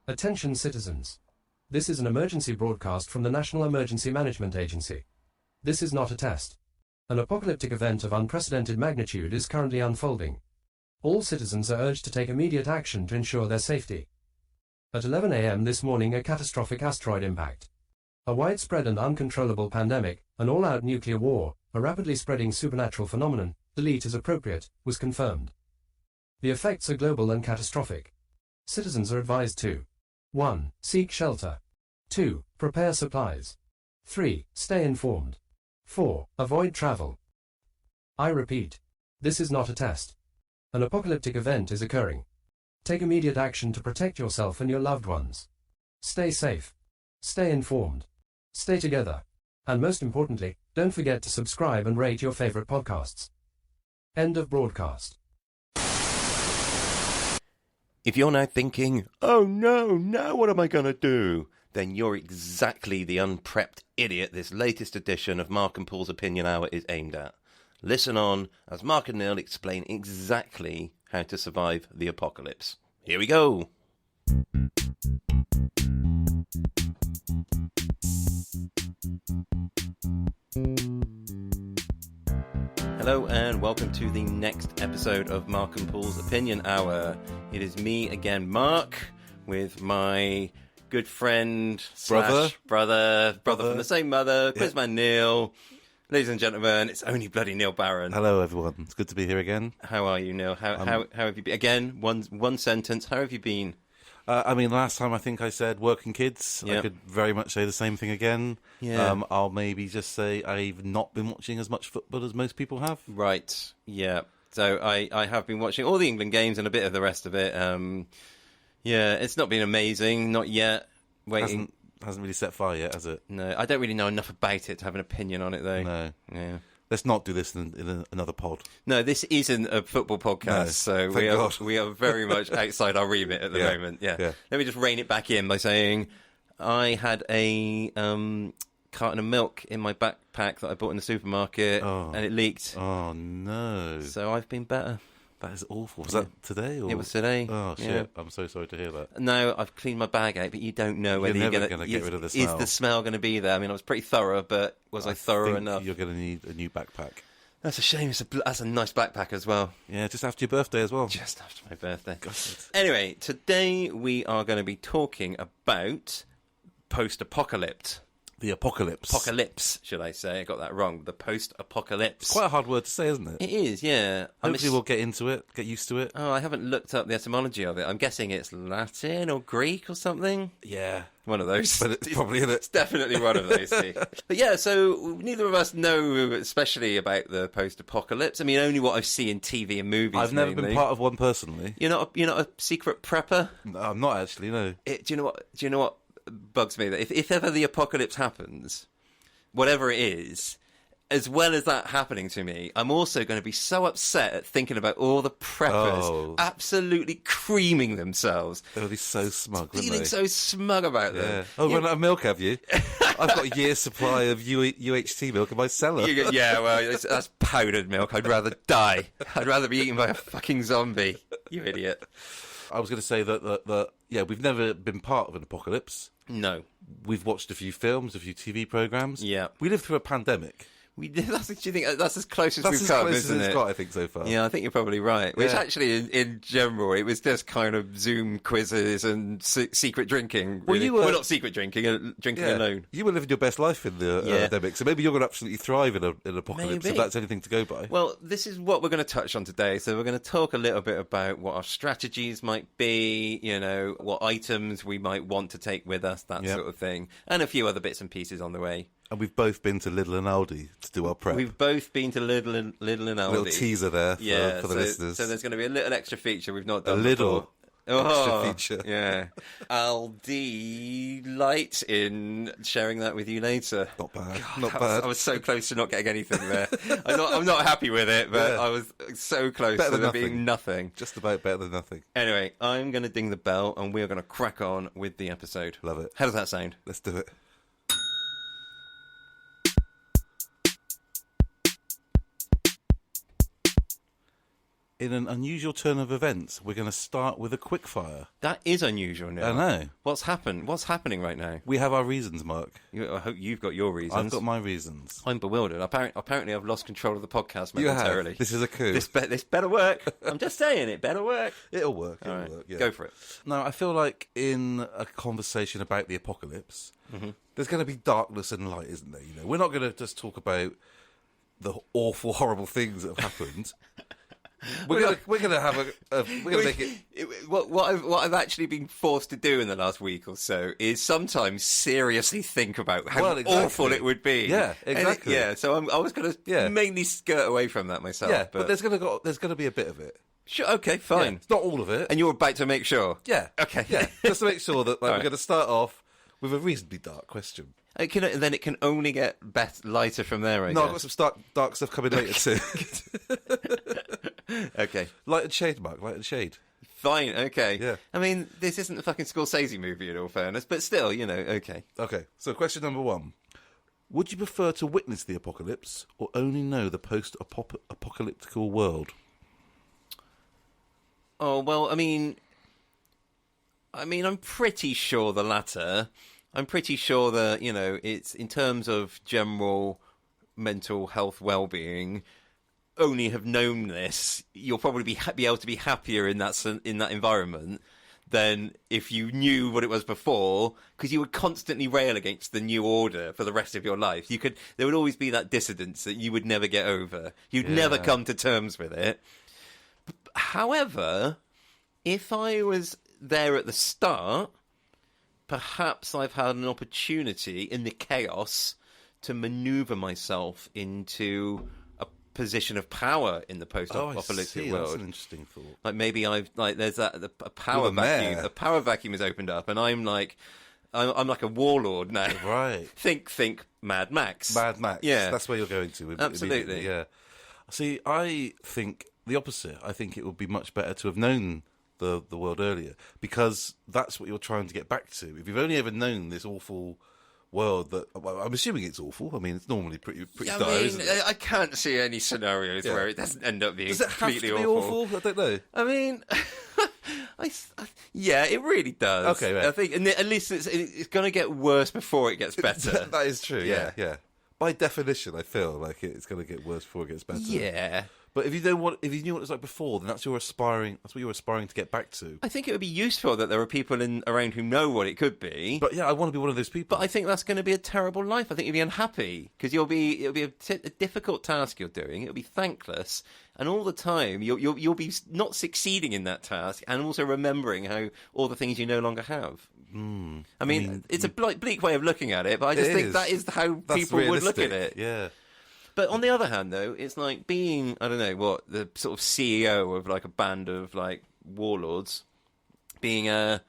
Attention citizens. This is an emergency broadcast from the National Emergency Management Agency. This is not a test. An apocalyptic event of unprecedented magnitude is currently unfolding. All citizens are urged to take immediate action to ensure their safety. At 11 a.m. this morning, a catastrophic asteroid impact. A widespread and uncontrollable pandemic, an all-out nuclear war, a rapidly spreading supernatural phenomenon, delete as appropriate, was confirmed. The effects are global and catastrophic. Citizens are advised to 1. Seek shelter. 2. Prepare supplies. 3. Stay informed. 4. Avoid travel. I repeat, this is not a test. An apocalyptic event is occurring. Take immediate action to protect yourself and your loved ones. Stay safe. Stay informed. Stay together. And most importantly, don't forget to subscribe and rate your favorite podcasts. End of broadcast. If you're now thinking, oh no, now what am I going to do? Then you're exactly the unprepped idiot this latest edition of Mark and Paul's Opinion Hour is aimed at. Listen on as Mark and Neil explain exactly how to survive the apocalypse. Here we go. Hello and welcome to the next episode of Mark and Paul's Opinion Hour. It is me again, Mark, with my good friend, brother from the same mother, Quizman Neil. Ladies and gentlemen, it's only bloody Neil Barron. Hello, everyone. It's good to be here again. How are you, Neil? How have you been? Again, one sentence. How have you been? Last time I think I said working kids. Yep. I could very much say the same thing again. Yeah. I'll maybe just say I've not been watching as much football as most people have. Right. Yeah. So I have been watching all the England games and a bit of the rest of it. Yeah, it's not been amazing. Not yet. Waiting. Hasn't really set fire yet, has it? No, I don't really know enough about it to have an opinion on it, though. No. Yeah. Let's not do this in another pod. No, this isn't a football podcast, so we are very much outside our remit at the moment. Yeah. Let me just rein it back in by saying I had a carton of milk in my backpack that I bought in the supermarket, and it leaked. Oh, no. So I've been better. That is awful. Was that today? Or? It was today. Oh, shit. Yeah. I'm so sorry to hear that. No, I've cleaned my bag out, but you don't know whether you're going to get rid of the smell. Is the smell going to be there? I mean, I was pretty thorough, but was I thorough enough? You're going to need a new backpack. That's a shame. That's a nice backpack as well. Yeah, just after your birthday as well. Just after my birthday. God. Anyway, today we are going to be talking about post-apocalypse. The apocalypse. Apocalypse, should I say? I got that wrong. The post-apocalypse. It's quite a hard word to say, isn't it? It is, yeah. Hopefully we'll get into it, get used to it. Oh, I haven't looked up the etymology of it. I'm guessing it's Latin or Greek or something. Yeah. One of those. But it's probably in it. It's definitely one of those two. But yeah, so neither of us know especially about the post-apocalypse. I mean, only what I've seen in TV and movies. I've never been part of one personally. You're not a secret prepper? No, I'm not actually, no. Do you know what bugs me? That if ever the apocalypse happens, whatever it is, as well as that happening to me, I'm also going to be so upset at thinking about all the preppers absolutely creaming themselves. They'll be so smug, feeling so smug about them. Oh, run out of milk, have you? I've got a year's supply of UHT milk in my cellar. Yeah, well, that's powdered milk. I'd rather die. I'd rather be eaten by a fucking zombie. You idiot. I was going to say that we've never been part of an apocalypse. No. We've watched a few films, a few TV programmes. Yeah. We lived through a pandemic. Do you think that's as close as we've come, isn't it? That's as close as it's got, I think, so far. Yeah, I think you're probably right. Which actually, in general, it was just kind of Zoom quizzes and secret drinking. Really. Well, not secret drinking, drinking alone. You were living your best life in the pandemic, so maybe you're going to absolutely thrive in an apocalypse, if that's anything to go by. Well, this is what we're going to touch on today. So we're going to talk a little bit about what our strategies might be, what items we might want to take with us, that sort of thing, and a few other bits and pieces on the way. And we've both been to Lidl and Aldi to do our prep. We've both been to Lidl and Aldi. A little teaser there for the listeners. So there's going to be a little extra feature we've not done before. Little extra feature. Yeah. I'll delight in sharing that with you later. Not bad. God, not bad. I was so close to not getting anything there. I'm not happy with it, but I was so close to there being nothing. Just about better than nothing. Anyway, I'm going to ding the bell and we're going to crack on with the episode. Love it. How does that sound? Let's do it. in an unusual turn of events, we're going to start with a quickfire. That is unusual now. I know. What's happened? What's happening right now? We have our reasons, Mark. I hope you've got your reasons. I've got my reasons. I'm bewildered. Apparently I've lost control of the podcast momentarily. You have. This is a coup. This better work. I'm just saying, it better work. It'll work. It'll right. work. Yeah. Go for it. No, I feel like in a conversation about the apocalypse, there's going to be darkness and light, isn't there? You know, we're not going to just talk about the awful, horrible things that have happened. We're gonna have we're gonna make it. What I've actually been forced to do in the last week or so is sometimes seriously think about how awful it would be. Yeah, exactly. So I was gonna mainly skirt away from that myself. Yeah, but there's gonna be a bit of it. Sure. Okay. Fine. Yeah, it's not all of it. And you're about to make sure. Yeah. Okay. Yeah. Just to make sure that we're going to start off with a reasonably dark question. It can only get lighter from there. I guess. I've got some dark stuff coming later too. Okay. Light and shade, Mark. Light and shade. Fine. Okay. Yeah. I mean, this isn't a fucking Scorsese movie, in all fairness, but still, okay. Okay. So, question number 1: would you prefer to witness the apocalypse or only know the post-apocalyptical world? Oh well, I mean, I'm pretty sure the latter. I'm pretty sure that it's in terms of general mental health well-being. Only have known this, you'll probably be able to be happier in that environment than if you knew what it was before, because you would constantly rail against the new order for the rest of your life. There would always be that dissonance that you would never get over. You'd never come to terms with it. However, if I was there at the start, perhaps I've had an opportunity in the chaos to maneuver myself into position of power in the post-apocalyptic world. That's an interesting thought. Like maybe there's a power vacuum. The power vacuum has opened up, and I'm like a warlord now. Right. Think Mad Max. Mad Max. Yeah, that's where you're going to. Absolutely. Yeah. See, I think the opposite. I think it would be much better to have known the world earlier, because that's what you're trying to get back to. If you've only ever known this awful world that I'm assuming it's awful. I mean, it's normally pretty dire, isn't it? I can't see any scenarios where it doesn't end up being completely awful. I don't know. I mean, yeah, it really does. Okay, right. I think, and at least it's going to get worse before it gets better. That is true. Yeah. By definition, I feel like it's going to get worse before it gets better. Yeah. But if you knew what it was like before, then that's what you're aspiring to get back to. I think it would be useful that there are people around who know what it could be. But yeah, I want to be one of those people. But I think that's going to be a terrible life. I think you'll be unhappy because it'll be a difficult task you're doing. It'll be thankless, and all the time you'll be not succeeding in that task, and also remembering how all the things you no longer have. I mean, it's a bleak way of looking at it, but I just think that is how people would look at it. Yeah. But on the other hand, though, it's like being, I don't know, the sort of CEO of like a band of like warlords, being a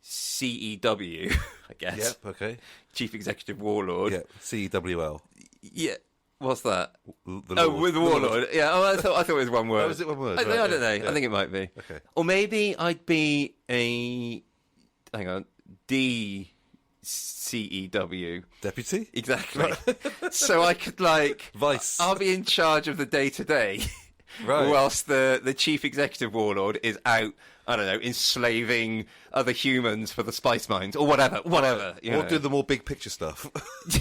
CEW, I guess. Yep, okay. Chief Executive Warlord. Yeah, CEWL. Yeah. What's that? The Warlord. Yeah, I thought it was one word. Oh, was it one word? I don't know. Yeah. I think it might be. Okay. Or maybe I'd be CEW. Deputy? Exactly. So I could Vice. I'll be in charge of the day-to-day. Right. Whilst the chief executive warlord is out, I don't know, enslaving other humans for the spice mines or whatever. Or do the more big picture stuff.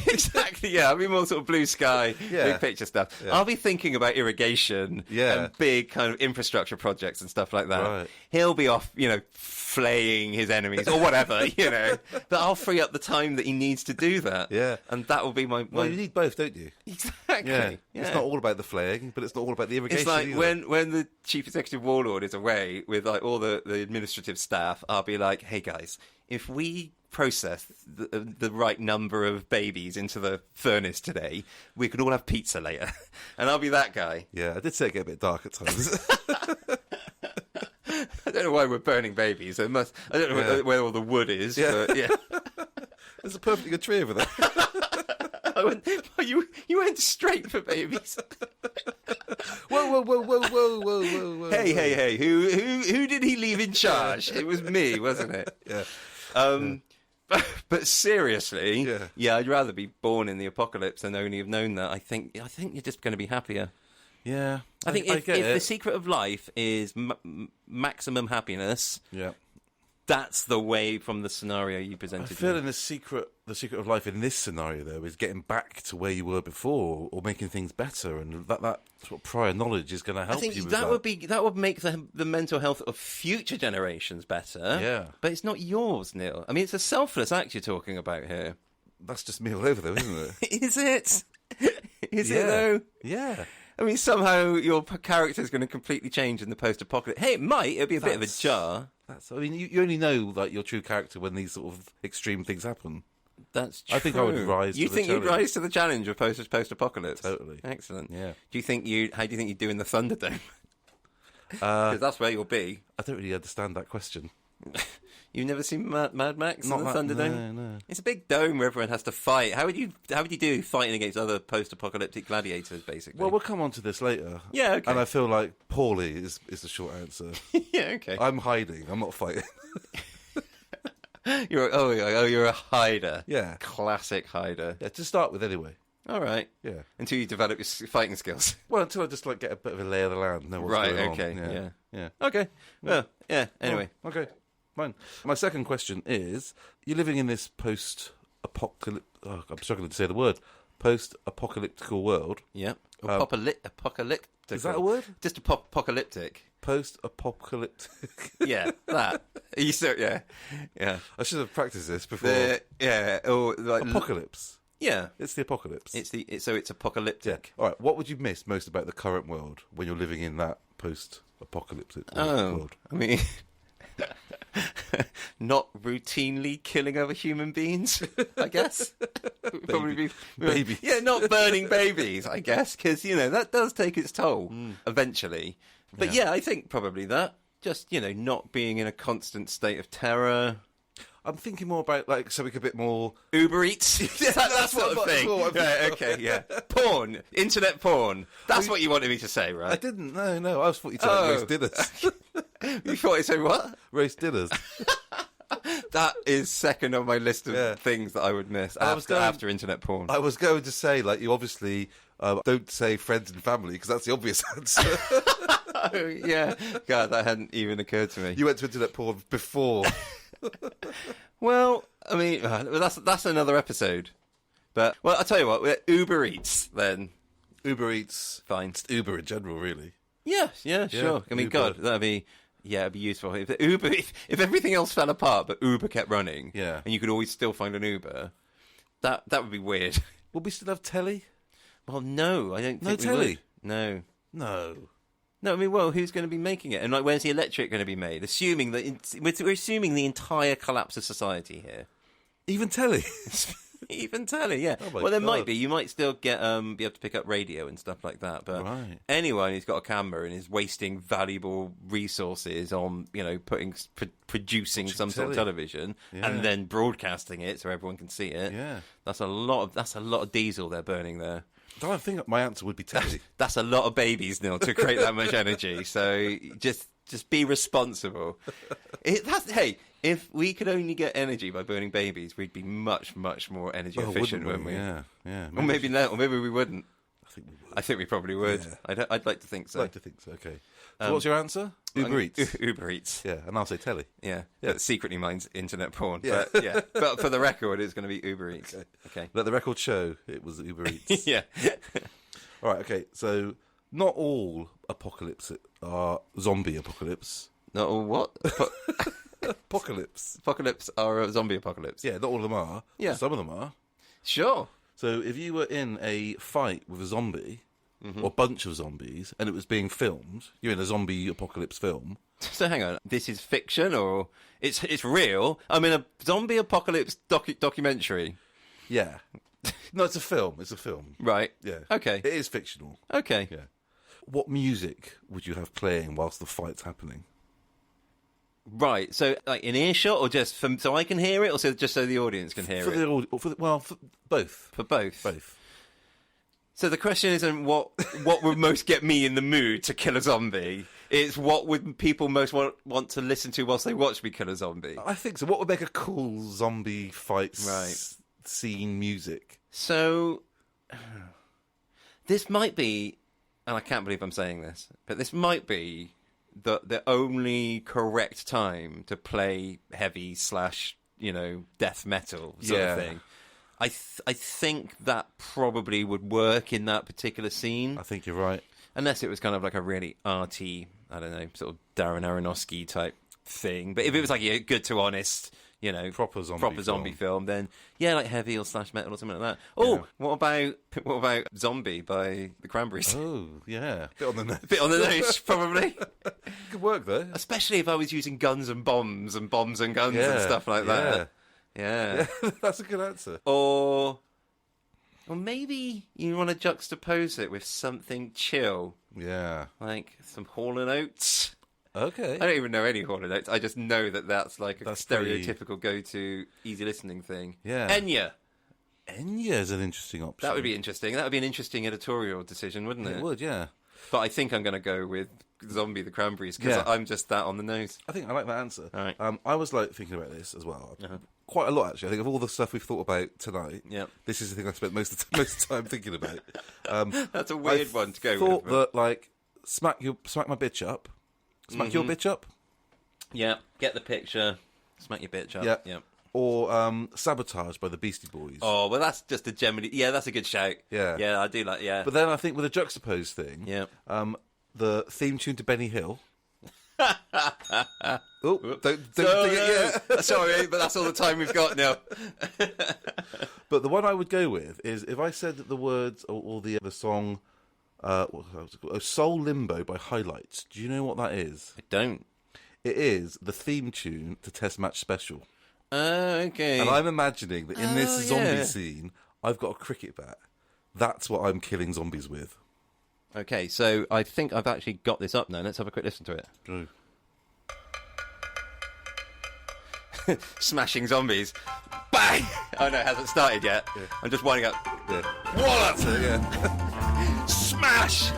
Exactly, yeah. I'll be more sort of blue sky, big picture stuff. Yeah. I'll be thinking about irrigation and big kind of infrastructure projects and stuff like that. Right. He'll be off, flaying his enemies or whatever, But I'll free up the time that he needs to do that. Yeah. And that will be my... Well, you need both, don't you? Exactly. Yeah. It's not all about the flaying, but it's not all about the irrigation. It's like either. when the chief executive warlord is away with like all the administrative staff, I'll be like, hey guys, if we process the right number of babies into the furnace today, we could all have pizza later. And I'll be that guy. Yeah, I did say it get a bit dark at times. I don't know why we're burning babies. I don't know where all the wood is. Yeah. But yeah. There's a perfectly good tree over there. You went straight for babies. Whoa. Hey. Who did he leave in charge? It was me, wasn't it? Yeah. But seriously, I'd rather be born in the apocalypse than only have known that. I think you're just going to be happier. Yeah, I think if the secret of life is maximum happiness, that's the way from the scenario you presented. I feel in the secret of life in this scenario, though, is getting back to where you were before, or making things better, and that sort of prior knowledge is going to help you with that. That would make the mental health of future generations better. Yeah. But it's not yours, Neil. I mean, it's a selfless act you're talking about here. That's just me all over, though, isn't it? Is it? Is it, though? Yeah. I mean, somehow your character is going to completely change in the post-apocalypse. Hey, it might. It'll be a bit of a jar. I mean, you only know like your true character when these sort of extreme things happen. That's true. I think I would rise. You to think the you'd rise to the challenge of post-apocalypse? Totally. Excellent. Yeah. How do you think you'd do in the Thunderdome? Because that's where you'll be. I don't really understand that question. You've never seen Mad Max Not in the Thunderdome? No. It's a big dome where everyone has to fight. How would you do fighting against other post-apocalyptic gladiators, basically? Well, we'll come on to this later. Yeah, okay. And I feel like poorly is the short answer. Yeah, okay. I'm hiding. I'm not fighting. You're a hider. Yeah. Classic hider. Yeah, to start with anyway. All right. Yeah. Until you develop your fighting skills. Well, until I just like get a bit of a lay of the land. Know what's going on. Okay. Yeah. Okay. Well, yeah. Anyway. Oh, okay. Fine. My second question is: you're living in this post-apocalyptic. Oh, I'm struggling to say the word. Post-apocalyptical world. Yeah. Apocalyptic. Is that a word? Just apocalyptic. Post-apocalyptic. Yeah, that. Yeah. I should have practiced this before. Or like Apocalypse. Yeah, it's the apocalypse. It's apocalyptic. Yeah. All right. What would you miss most about the current world when you're living in that post-apocalyptic world? I mean, not routinely killing other human beings. I guess. Probably babies. Yeah, not burning babies. I guess because that does take its toll eventually. But yeah, I think probably that. Just not being in a constant state of terror. I'm thinking more about like something a bit more Uber Eats. that sort of thing. Right, okay, yeah. Porn, internet porn. That's what you wanted me to say, right? I didn't. No. I was thought you said roast dinners. You thought I said what? Roast dinners. That is second on my list of things that I would miss after internet porn. I was going to say, like, you obviously don't say friends and family because that's the obvious answer. Oh, yeah. God, that hadn't even occurred to me. You went to internet porn before. Well, I mean, that's another episode. But, well, I'll tell you what, Uber Eats, then. Uber Eats. Fine. It's Uber in general, really. Yeah, sure. I mean, Uber. God, that'd be useful. If everything else fell apart, but Uber kept running, and you could always still find an Uber, that would be weird. Will we still have telly? Well, no, I don't think we telly? would. No. No, I mean, well, who's going to be making it? And like, where's the electric going to be made? Assuming that we're assuming the entire collapse of society here. Even telly? Even telly, yeah. Oh my well, there God. might be. You might still be able to pick up radio and stuff like that. But anyone who's got a camera and is wasting valuable resources on, producing some sort of television and then broadcasting it so everyone can see it. Yeah, that's a lot of diesel they're burning there. I think my answer would be telly. That's a lot of babies, Neil, to create that much energy. So just be responsible. Hey, if we could only get energy by burning babies, we'd be much, much more energy efficient, wouldn't we? Yeah. Or maybe not, or maybe we wouldn't. I think we would. I think we probably would. Yeah. I'd like to think so. I'd like to think so, okay. So what's your answer? Uber Eats. Uber Eats. Yeah, and I'll say telly. Yeah. But secretly mine's internet porn. Yeah. But for the record, it's going to be Uber Eats. Okay. Let the record show it was Uber Eats. Yeah. All right, okay. So not all apocalypse are zombie apocalypse. Not all what? Apocalypse. Apocalypse are a zombie apocalypse. Yeah, not all of them are. Yeah. Some of them are. Sure. So if you were in a fight with a zombie, or a bunch of zombies, and it was being filmed, you're in a zombie apocalypse film. So hang on, this is fiction or it's real? I'm in a zombie apocalypse documentary. Yeah. No, it's a film. It's a film. Right. Yeah. Okay. It is fictional. Okay. Yeah. What music would you have playing whilst the fight's happening? Right. So, like in earshot, or just so I can hear it, or just so the audience can hear it? For both. For both. Both. So the question isn't what would most get me in the mood to kill a zombie. It's what would people most want to listen to whilst they watch me kill a zombie. I think so. What would make a cool zombie fight Right. scene music? So this might be and I can't believe I'm saying this, but this might be the only correct time to play heavy / death metal sort of thing. I think that probably would work in that particular scene. I think you're right. Unless it was kind of like a really arty, I don't know, sort of Darren Aronofsky type thing. But if it was like a good to honest, proper zombie film, then like heavy or / metal or something like that. Oh, what about Zombie by the Cranberries? Oh, yeah. Bit on the nose. Bit on the nose, probably. Could work, though. Especially if I was using guns and bombs and guns and stuff like that. Yeah. That's a good answer. Or maybe you want to juxtapose it with something chill. Yeah. Like some Hall & Oates. Okay. I don't even know any Hall & Oates. I just know that's like a stereotypical go-to easy listening thing. Yeah. Enya is an interesting option. That would be interesting. That would be an interesting editorial decision, wouldn't it? It would, yeah. But I think I'm going to go with Zombie the Cranberries because I'm just that on the nose. I think I like that answer. All right. I was thinking about this as well. Quite a lot, actually. I think of all the stuff we've thought about tonight, this is the thing I spent most of the time thinking about. That's a weird one to go with. I thought that, smack my bitch up. Smack your bitch up? Yeah, get the picture. Smack your bitch up. Yeah. Or Sabotage by the Beastie Boys. Oh, well, that's just a generally... Yeah, that's a good shout. Yeah, I do like... Yeah. But then I think with a juxtaposed thing, the theme tune to Benny Hill. Don't think it yet. Sorry, but that's all the time we've got now. But the one I would go with is if I said that the words or the song, what was it called? Soul Limbo by Highlights. Do you know what that is? I don't. It is the theme tune to Test Match Special. Okay. And I'm imagining that in this zombie scene, I've got a cricket bat. That's what I'm killing zombies with. Okay, so I think I've actually got this up now. Let's have a quick listen to it. True. Smashing zombies. Bang! Oh no, it hasn't started yet. Yeah. I'm just winding up. Yeah. Wallop! Yeah. Smash!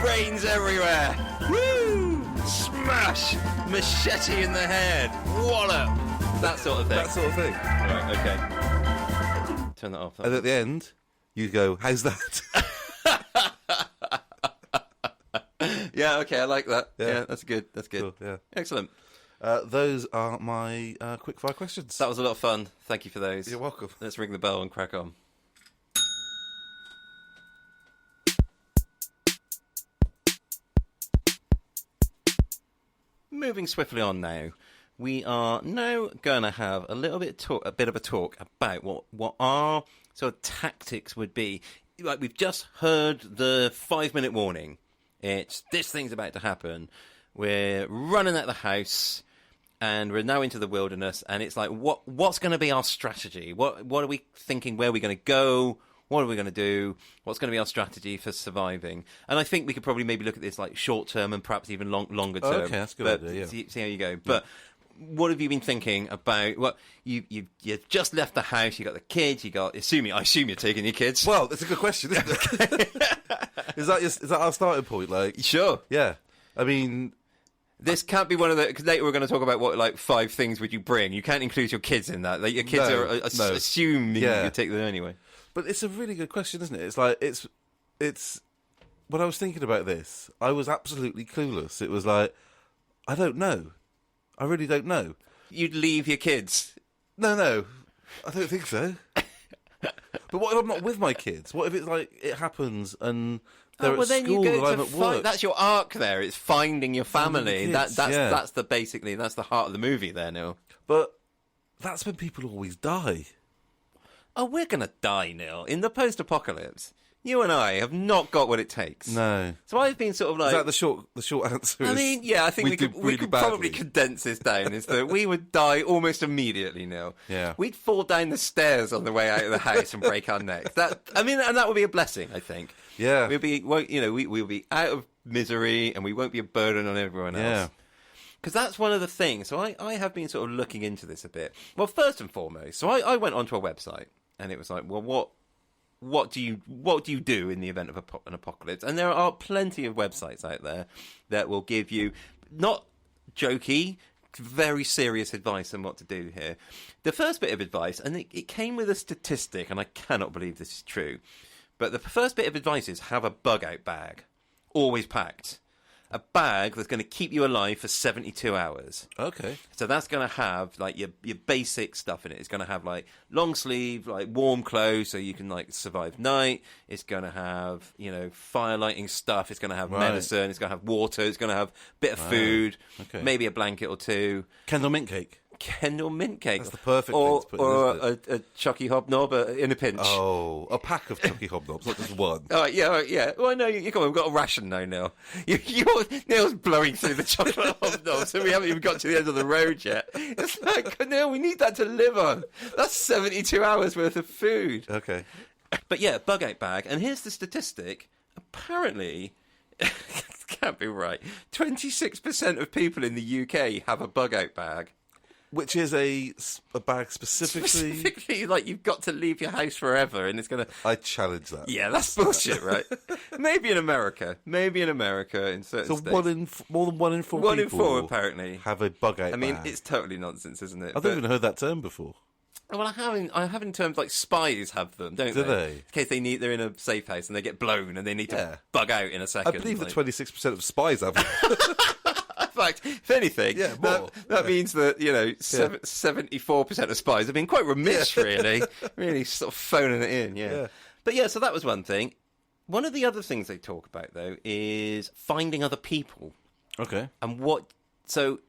Brains everywhere. Woo! Smash! Machete in the head. Wallop! That sort of thing. Right, okay. Turn that off. And at the end, you go, how's that? Yeah, okay, I like that. Yeah, that's good. Cool, yeah. Excellent. Those are my quickfire questions. That was a lot of fun. Thank you for those. You're welcome. Let's ring the bell and crack on. Moving swiftly on now. We are now going to have a bit of a talk about what our sort of tactics would be. Like, we've just heard the 5-minute warning. It's this thing's about to happen. We're running at the house, and we're now into the wilderness. And it's like, what's going to be our strategy? What are we thinking? Where are we going to go? What are we going to do? What's going to be our strategy for surviving? And I think we could probably maybe look at this like short term and perhaps even longer term. Okay, that's a good idea. Yeah. See how you go. But what have you been thinking about? Well, you just left the house. You got the kids. I assume you're taking your kids. Well, that's a good question, isn't it? Is that our starting point? Like, sure. Yeah. I mean, this can't be one of the. Because later we're going to talk about what 5 things would you bring. You can't include your kids in that. Like, your kids assume you take them anyway. But it's a really good question, isn't it? It's like it's. When I was thinking about this, I was absolutely clueless. It was like, I don't know. I really don't know. You'd leave your kids? No, I don't think so. But what if I'm not with my kids? What if it's like it happens and they're at school and I'm at work? That's your arc there. It's finding your family. That's the heart of the movie there, Neil. But that's when people always die. Oh, we're going to die, Neil. In the post-apocalypse, you and I have not got what it takes. No. So I've been sort of like... Is that the short answer? I mean, yeah, I think we could probably condense this down. Is that we would die almost immediately, Neil. Yeah. We'd fall down the stairs on the way out of the house and break our necks. And that would be a blessing, I think. Yeah. We'll be out of misery and we won't be a burden on everyone else. Yeah. Because that's one of the things. So I have been sort of looking into this a bit. Well, first and foremost, so I went onto a website and it was like, well, what do you do in the event of an apocalypse? And there are plenty of websites out there that will give you not jokey, very serious advice on what to do here. The first bit of advice, and it came with a statistic, and I cannot believe this is true, but the first bit of advice is have a bug-out bag. always packed. A bag that's going to keep you alive for 72 hours. Okay. So that's going to have like your basic stuff in it. It's going to have like long sleeve, like warm clothes so you can like survive night. It's going to have, fire lighting stuff. It's going to have medicine. It's going to have water. It's going to have a bit of food, maybe a blanket or two. Kendall mint cake. Kendall mint cake. That's the perfect thing to put in, or a Chucky Hobnob in a pinch. Oh, a pack of Chucky Hobnobs, not just one. Oh, yeah. Well, I know, come on, we've got a ration now, Neil. Neil's blowing through the chocolate hobnobs, and we haven't even got to the end of the road yet. It's like, Neil, we need that to live on. That's 72 hours worth of food. Okay. But yeah, bug out bag. And here's the statistic. Apparently, it can't be right, 26% of people in the UK have a bug out bag. Which is a bag Specifically, like, you've got to leave your house forever, and it's going to... I challenge that. Yeah, that's bullshit, right? Maybe in America, in certain states. More than 1 in 4 1 in people 4, apparently. have a bug out bag. I mean, it's totally nonsense, isn't it? I've never even heard that term before. Well, I have in terms like spies have them, don't they? Do they? In case they're in a safe house and they get blown and they need to bug out in a second. I believe that 26% of spies have them. In fact, if anything, that means that 74% of spies have been quite remiss, really, really sort of phoning it in. Yeah. But yeah, so that was one thing. One of the other things they talk about though is finding other people. Okay. And so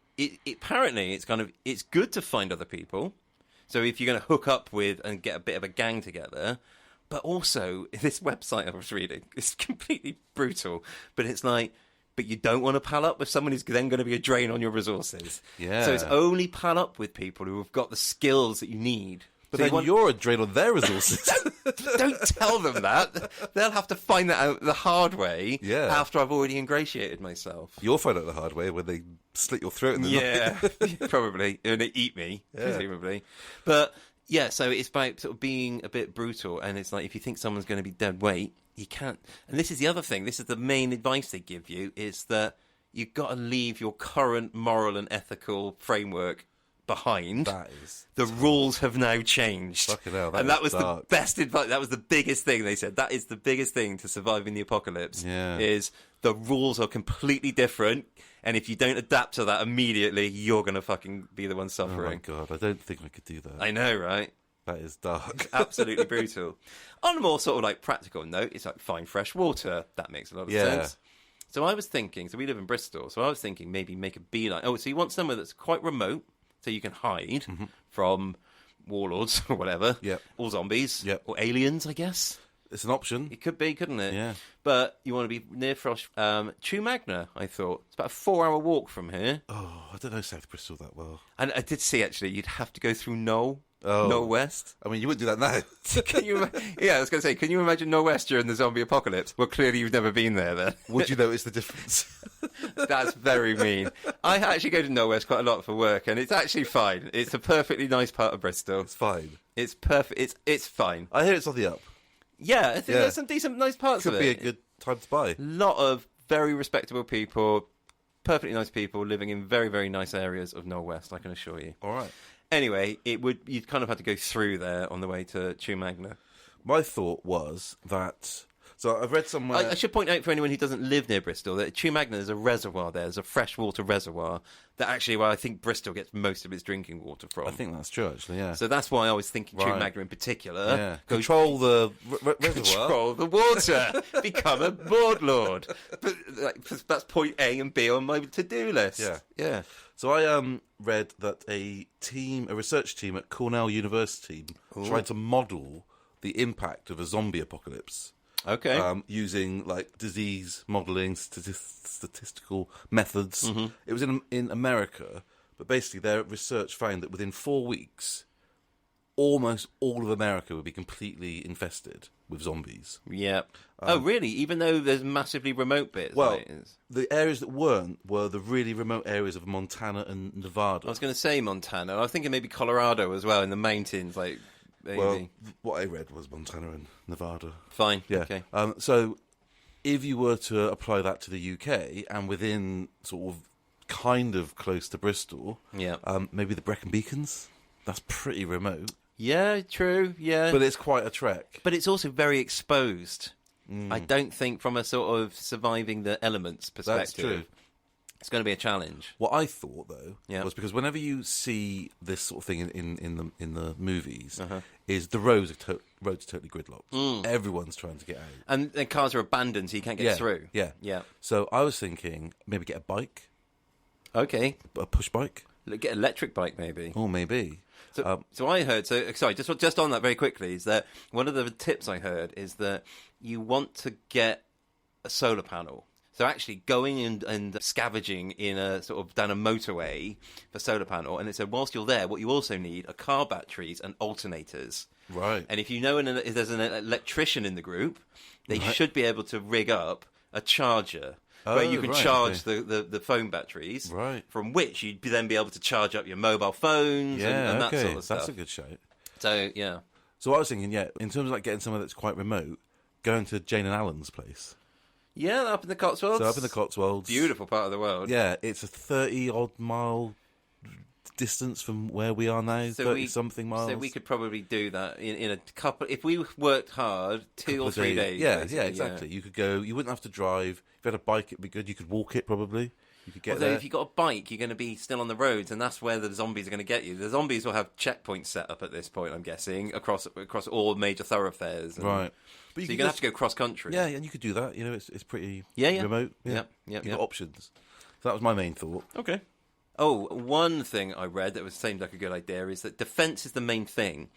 apparently it's good to find other people. So if you're going to hook up with and get a bit of a gang together, but also this website I was reading, it's completely brutal, but it's like, but you don't want to pal up with someone who's then going to be a drain on your resources. Yeah. So it's only pal up with people who have got the skills that you need. But so then you're a drain on their resources. Don't tell them that. They'll have to find that out the hard way after I've already ingratiated myself. You'll find out the hard way when they slit your throat in the night. Probably. And they eat me, presumably. But, yeah, so it's about sort of being a bit brutal. And it's like, if you think someone's going to be dead weight, you can't. And this is the other thing. This is the main advice they give you, is that you've got to leave your current moral and ethical framework behind. The rules have now changed. Fucking hell, and that was dark. the best advice. That was the biggest thing they said. That is the biggest thing to survive in the apocalypse. Is the rules are completely different, and if you don't adapt to that immediately, you're going to fucking be the one suffering. Oh my god, I don't think I could do that. I know, right? That is dark. It's absolutely brutal. On a more sort of like practical note, it's like find fresh water. That makes a lot of sense. So I was thinking, so we live in Bristol, so I was thinking maybe make a beeline. Oh, so you want somewhere that's quite remote, so you can hide from warlords or whatever, or zombies, or aliens, I guess. It's an option. It could be, couldn't it? Yeah. But you want to be near Frosh. Chew Magna, I thought. It's about a 4-hour walk from here. Oh, I don't know South Bristol that well. And I did see, actually, you'd have to go through Knoll. Knoll West. I mean, you wouldn't do that now. Can you? I was going to say, can you imagine Knoll West during the zombie apocalypse? Well, clearly you've never been there then. Would you notice the difference? That's very mean. I actually go to Knoll West quite a lot for work, and it's actually fine. It's a perfectly nice part of Bristol. It's fine. It's perfect. It's fine. I hear it's on the up. Yeah, I think there's some decent, nice parts of it. Could be a good time to buy. A lot of very respectable people, perfectly nice people living in very, very nice areas of Knoll West, I can assure you. All right. Anyway, you'd kind of have to go through there on the way to Chew Magna. My thought was that... So I've read somewhere... I should point out for anyone who doesn't live near Bristol that Chew Magna is a reservoir there. There's a freshwater reservoir that actually, I think Bristol gets most of its drinking water from. I think that's true, actually, yeah. So that's why I was thinking Chew Magna in particular. Yeah. Control the reservoir. Control the water. Become a board lord. But that's point A and B on my to-do list. Yeah. So I read that a research team at Cornell University tried to model the impact of a zombie apocalypse. Okay. Using like disease modelling, statistical methods. Mm-hmm. It was in America, but basically their research found that within 4 weeks, almost all of America would be completely infested with zombies. Yeah. Oh, really? Even though there's massively remote bits? Well, the areas that weren't were the really remote areas of Montana and Nevada. I was going to say Montana. I was thinking maybe Colorado as well, in the mountains, like... Maybe. Well, what I read was Montana and Nevada. Fine. Yeah. Okay. So, if you were to apply that to the UK and within sort of kind of close to Bristol, maybe the Brecon Beacons. That's pretty remote. Yeah, true. Yeah, but it's quite a trek. But it's also very exposed. I don't think from a sort of surviving the elements perspective. That's true. It's going to be a challenge. What I thought though was because whenever you see this sort of thing in the movies, is the roads are totally gridlocked. Everyone's trying to get out, and the cars are abandoned, so you can't get through. Yeah. So I was thinking maybe get a bike. Okay. A push bike. Get an electric bike, maybe. Oh, maybe. So I heard. So sorry, just on that very quickly is that one of the tips I heard is that you want to get a solar panel. So actually going and scavenging in a sort of down a motorway for solar panel, and it said whilst you're there, what you also need are car batteries and alternators. Right. And if you know if there's an electrician in the group, they should be able to rig up a charger where you can charge the phone batteries, from which you'd then be able to charge up your mobile phones and that sort of stuff. That's a good shout. So, yeah. So I was thinking, in terms of like getting somewhere that's quite remote, going to Jane and Alan's place. Yeah, up in the Cotswolds. So up in the Cotswolds. Beautiful part of the world. Yeah, it's a 30-odd mile distance from where we are now, 30-something miles. So we could probably do that in a couple... If we worked hard, 2 or 3 days. Yeah, exactly. Yeah. You could go... You wouldn't have to drive. If you had a bike, it'd be good. You could walk it, probably. You could get there. If you've got a bike, you're going to be still on the roads, and that's where the zombies are going to get you. The zombies will have checkpoints set up at this point, I'm guessing, across all major thoroughfares. Right. But you're going to have to go cross-country. Yeah, and you could do that. It's pretty remote. Yeah. You've got options. So that was my main thought. Okay. Oh, one thing I read that seemed like a good idea is that defence is the main thing.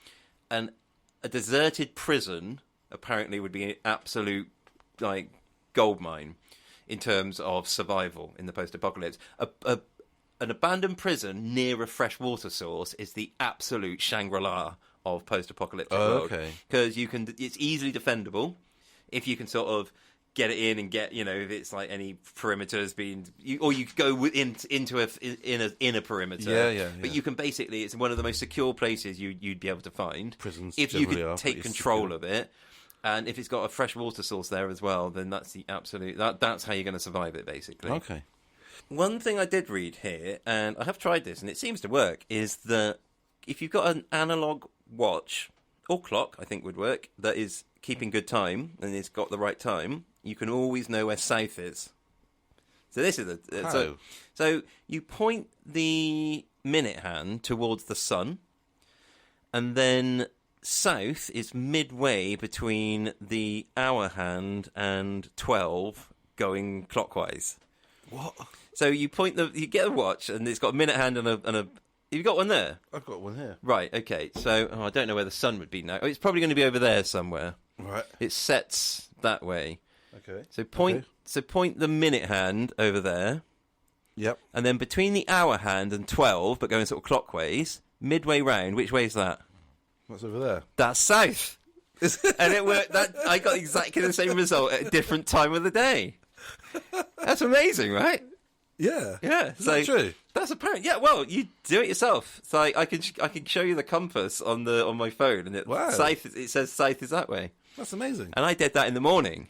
And a deserted prison apparently would be an absolute, goldmine in terms of survival in the post-apocalypse. An abandoned prison near a fresh water source is the absolute Shangri-La of post-apocalyptic world. Okay. Because it's easily defendable if you can sort of get it in and get, if it's like any perimeters or you could go into a perimeter. Yeah. But you can basically, it's one of the most secure places you'd be able to find. Prisons if you could take control of it. And if it's got a fresh water source there as well, then that's the absolute... That's how you're going to survive it, basically. Okay. One thing I did read here, and I have tried this, and it seems to work, is that if you've got an analogue watch, or clock, I think would work, that is keeping good time, and it's got the right time, you can always know where south is. So this is so you point the minute hand towards the sun, and then... south is midway between the hour hand and 12 going clockwise. What? So you get a watch and it's got a minute hand and a you've got one there? I've got one here. Right, okay. So I don't know where the sun would be now. It's probably going to be over there somewhere. Right. It sets that way. Okay. So point the minute hand over there. Yep. And then between the hour hand and 12, but going sort of clockwise, midway round, which way is that? What's over there? That's south. And it worked. I got exactly the same result at a different time of the day. That's amazing, right? Yeah. Yeah. Is that true? That's apparent. Yeah, well, you do it yourself. So I can show you the compass on my phone, and it says south is that way. That's amazing. And I did that in the morning.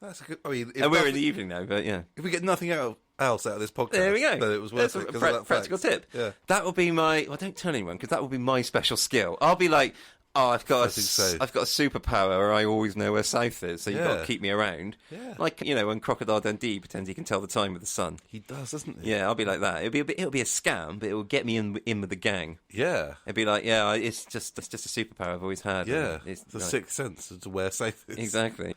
That's a good... I mean, and we're in the evening now, but yeah. If we get nothing else out of this podcast, there we go. Then it was worth it. That's a practical tip. Yeah. That will be my... Well, don't tell anyone, because that will be my special skill. I'll be like, I've got a superpower where I always know where south is, so you've got to keep me around. Yeah. Like, when Crocodile Dundee pretends he can tell the time with the sun. He does, doesn't he? Yeah, I'll be like that. It'll be a scam, but it will get me in with the gang. Yeah. It'll be like, it's just a superpower I've always had. Yeah. It's the sixth sense to where south is. Exactly.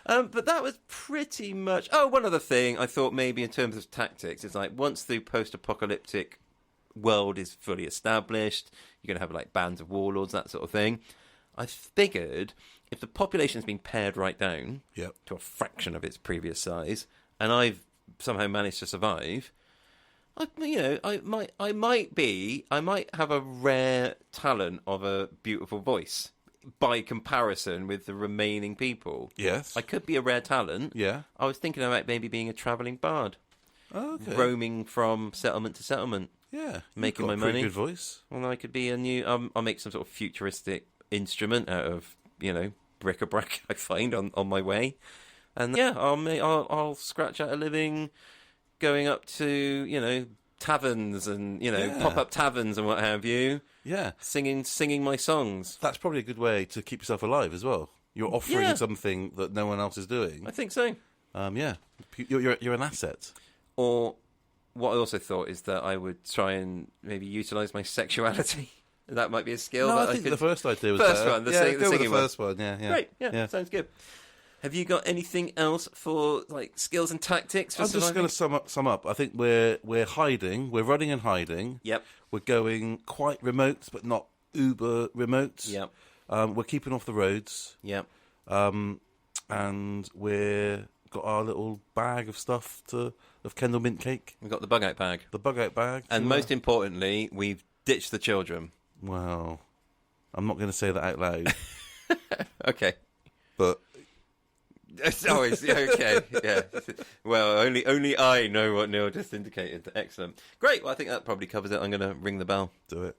But that was pretty much... Oh, one other thing I thought maybe in terms of tactics is like once the post-apocalyptic world is fully established, you're going to have like bands of warlords, that sort of thing. I figured if the population's been pared right down to a fraction of its previous size, and I've somehow managed to survive, I might have a rare talent of a beautiful voice. By comparison with the remaining people. Yes. I could be a rare talent. Yeah. I was thinking about maybe being a travelling bard. Oh, okay. Roaming from settlement to settlement. Yeah. Making my money. Pretty good voice. Well, I could be a new... I'll make some sort of futuristic instrument out of, bric-a-brac I find on my way. And I'll scratch out a living going up to, taverns and, pop-up taverns and what have you. Yeah. Singing my songs. That's probably a good way to keep yourself alive as well. You're offering something that no one else is doing. I think so. Yeah, you're an asset. Or what I also thought is that I would try and maybe utilise my sexuality. That might be a skill. No, that I think could... the first idea was first better. one. The go with singing the first one. Yeah. Great. Yeah, sounds good. Have you got anything else for like skills and tactics? I'm just going to sum up. I think we're hiding. We're running and hiding. Yep. We're going quite remote, but not uber remote. Yep. We're keeping off the roads. Yep. And we're got our little bag of stuff of Kendal mint cake. We've got the bug out bag. The bug out bag. And most importantly, we've ditched the children. Well, I'm not going to say that out loud. Okay. But It's always okay. Yeah. Well, only I know what Neil just indicated. Excellent. Great. Well, I think that probably covers it. I'm going to ring the bell. Do it.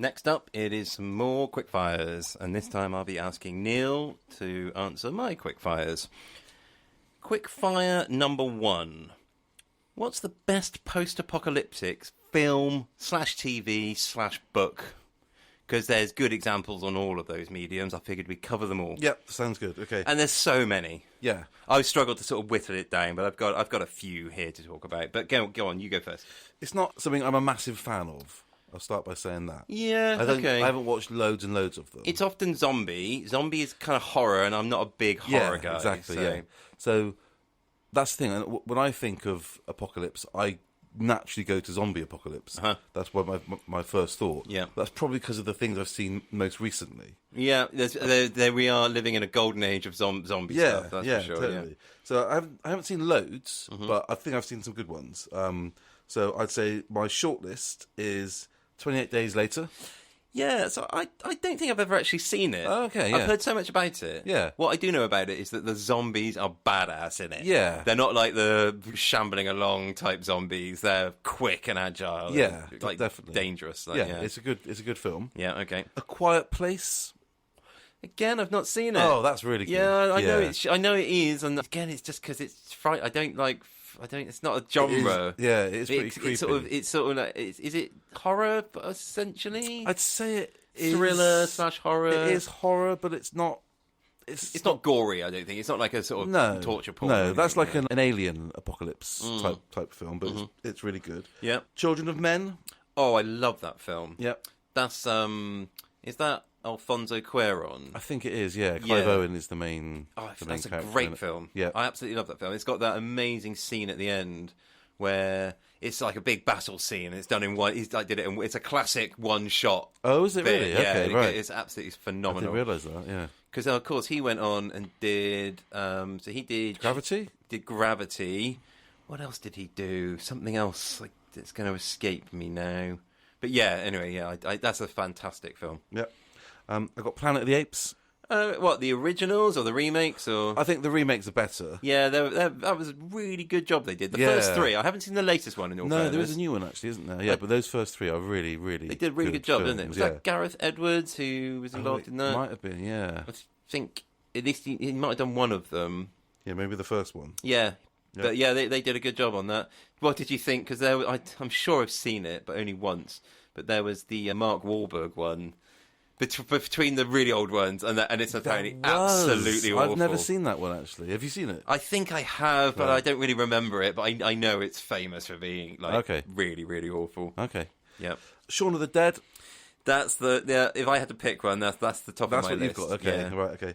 Next up, it is some more quickfires, and this time I'll be asking Neil to answer my quickfires. Quickfire number 1. What's the best post-apocalyptic film/TV/book? Because there's good examples on all of those mediums. I figured we'd cover them all. Yep, sounds good. Okay. And there's so many. Yeah. I've struggled to sort of whittle it down, but I've got a few here to talk about. But go on, you go first. It's not something I'm a massive fan of. I'll start by saying that. Yeah, I haven't watched loads and loads of them. It's often zombie. Zombie is kind of horror, and I'm not a big horror guy. Exactly, so. yeah. So that's the thing. When I think of apocalypse, I naturally go to zombie apocalypse. Uh-huh. That's what my first thought. Yeah. That's probably because of the things I've seen most recently. Yeah, there we are living in a golden age of zombie stuff. That's for sure. Totally. So I haven't seen loads, but I think I've seen some good ones. So I'd say my shortlist is 28 Days Later. Yeah, so I don't think I've ever actually seen it. Oh, okay, yeah. I've heard so much about it. Yeah. What I do know about it is that the zombies are badass in it. Yeah. They're not like the shambling along type zombies. They're quick and agile. Yeah, and, like definitely. dangerous. Like, Yeah, it's a good film. Yeah, okay. A Quiet Place. Again, I've not seen it. Oh, that's really good. Yeah, I know it. I know it is, and again, it's just because it's fright. I don't. It's not a genre. It's pretty creepy. It's sort of like. Is it horror essentially? I'd say it is thriller/horror. It is horror, but it's not. It's not gory. I don't think it's not like a sort of torture porn. No, that's like an alien apocalypse type film, but it's really good. Yeah. Children of Men. Oh, I love that film. Yep. That's is that Alfonso Cuarón? I think it is. Yeah, Clive Owen is the main. That's a character great film. Yeah, I absolutely love that film. It's got that amazing scene at the end where it's like a big battle scene. It's done in one. He's like did it. It's a classic one shot. Oh, is it really? Yeah, okay, right. It's absolutely phenomenal. I didn't realise that. Yeah. Because of course he went on and did. So he did Gravity. Did Gravity. What else did he do? Something else like it's going to escape me now. But yeah, anyway, yeah, that's a fantastic film. Yep. I got Planet of the Apes. What, the originals or the remakes? Or I think the remakes are better. Yeah, that was a really good job they did. The first three. I haven't seen the latest one in all fairness. There is a new one actually, isn't there? Yeah, but those first three are really, really. They did a really good job, films, didn't they? Was that Gareth Edwards who was involved in that? Might have been, yeah. I think at least he might have done one of them. Yeah, maybe the first one. Yeah. But yeah, they did a good job on that. What did you think? Because I'm sure I've seen it, but only once. But there was the Mark Wahlberg one between the really old ones, and it's apparently absolutely awful. I've never seen that one actually. Have you seen it? I think I have, but I don't really remember it. But I know it's famous for being really, really awful. Okay. Yep. Shaun of the Dead. That's if I had to pick one, that's the top of my list. That's what you've got. Okay, yeah. Right. Okay.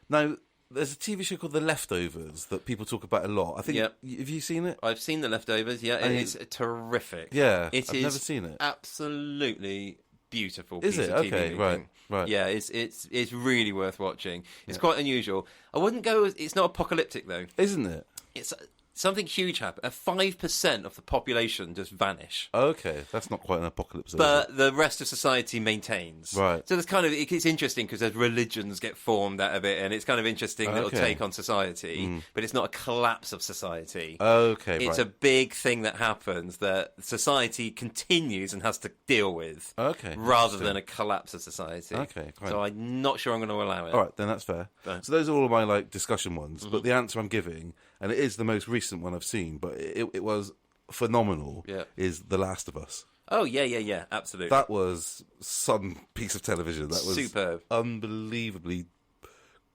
Now, there's a TV show called The Leftovers that people talk about a lot. I think. Yep. Have you seen it? I've seen The Leftovers. Yeah, it is terrific. Yeah, I've never seen it. Absolutely beautiful. Is piece it? Of TV okay, making. Right. Yeah, it's really worth watching. It's quite unusual. I wouldn't go. It's not apocalyptic though, isn't it? It's something huge happened. 5% of the population just vanish. Okay, that's not quite an apocalypse. But the rest of society maintains. Right. So it's interesting because there's religions get formed out of it, and it's kind of interesting little take on society. But it's not a collapse of society. Okay, it's a big thing that happens that society continues and has to deal with. Okay. Rather than a collapse of society. Okay, great. So I'm not sure I'm going to allow it. All right, then that's fair. So those are all of my discussion ones. But the answer I'm giving, and it is the most recent one I've seen, but it was phenomenal, is The Last of Us. Oh, yeah, absolutely. That was some piece of television. That was superb. Unbelievably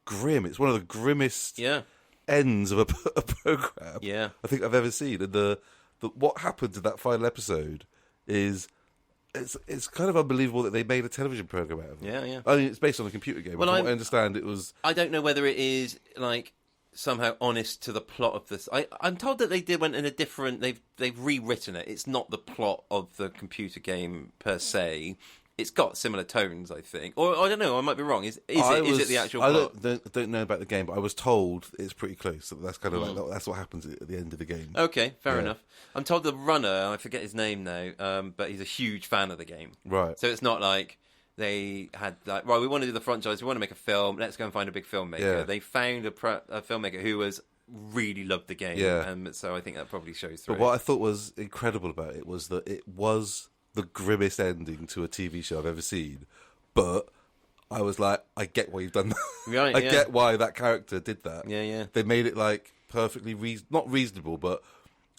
grim. It's one of the grimmest Yeah. ends of a program Yeah. I think I've ever seen. And the what happened in that final episode is it's kind of unbelievable that they made a television program out of it. Yeah. I mean, it's based on a computer game. Well, From what I understand, it was. I don't know whether it is like somehow honest to the plot of this. I'm told that they went in a different. They've rewritten it. It's not the plot of the computer game per se. It's got similar tones, I think. Or I don't know. I might be wrong. Is it the actual plot? I don't know about the game, but I was told it's pretty close. So that's kind of like that's what happens at the end of the game. Okay, fair enough. I'm told the runner, I forget his name now, but he's a huge fan of the game. Right. So it's not like they had like, right, we want to do the franchise, we want to make a film, let's go and find a big filmmaker. Yeah. They found a filmmaker who really loved the game. Yeah. So I think that probably shows through. But what I thought was incredible about it was that it was the grimmest ending to a TV show I've ever seen. But I was like, I get why you've done that. Right, I get why that character did that. Yeah. They made it like perfectly not reasonable, but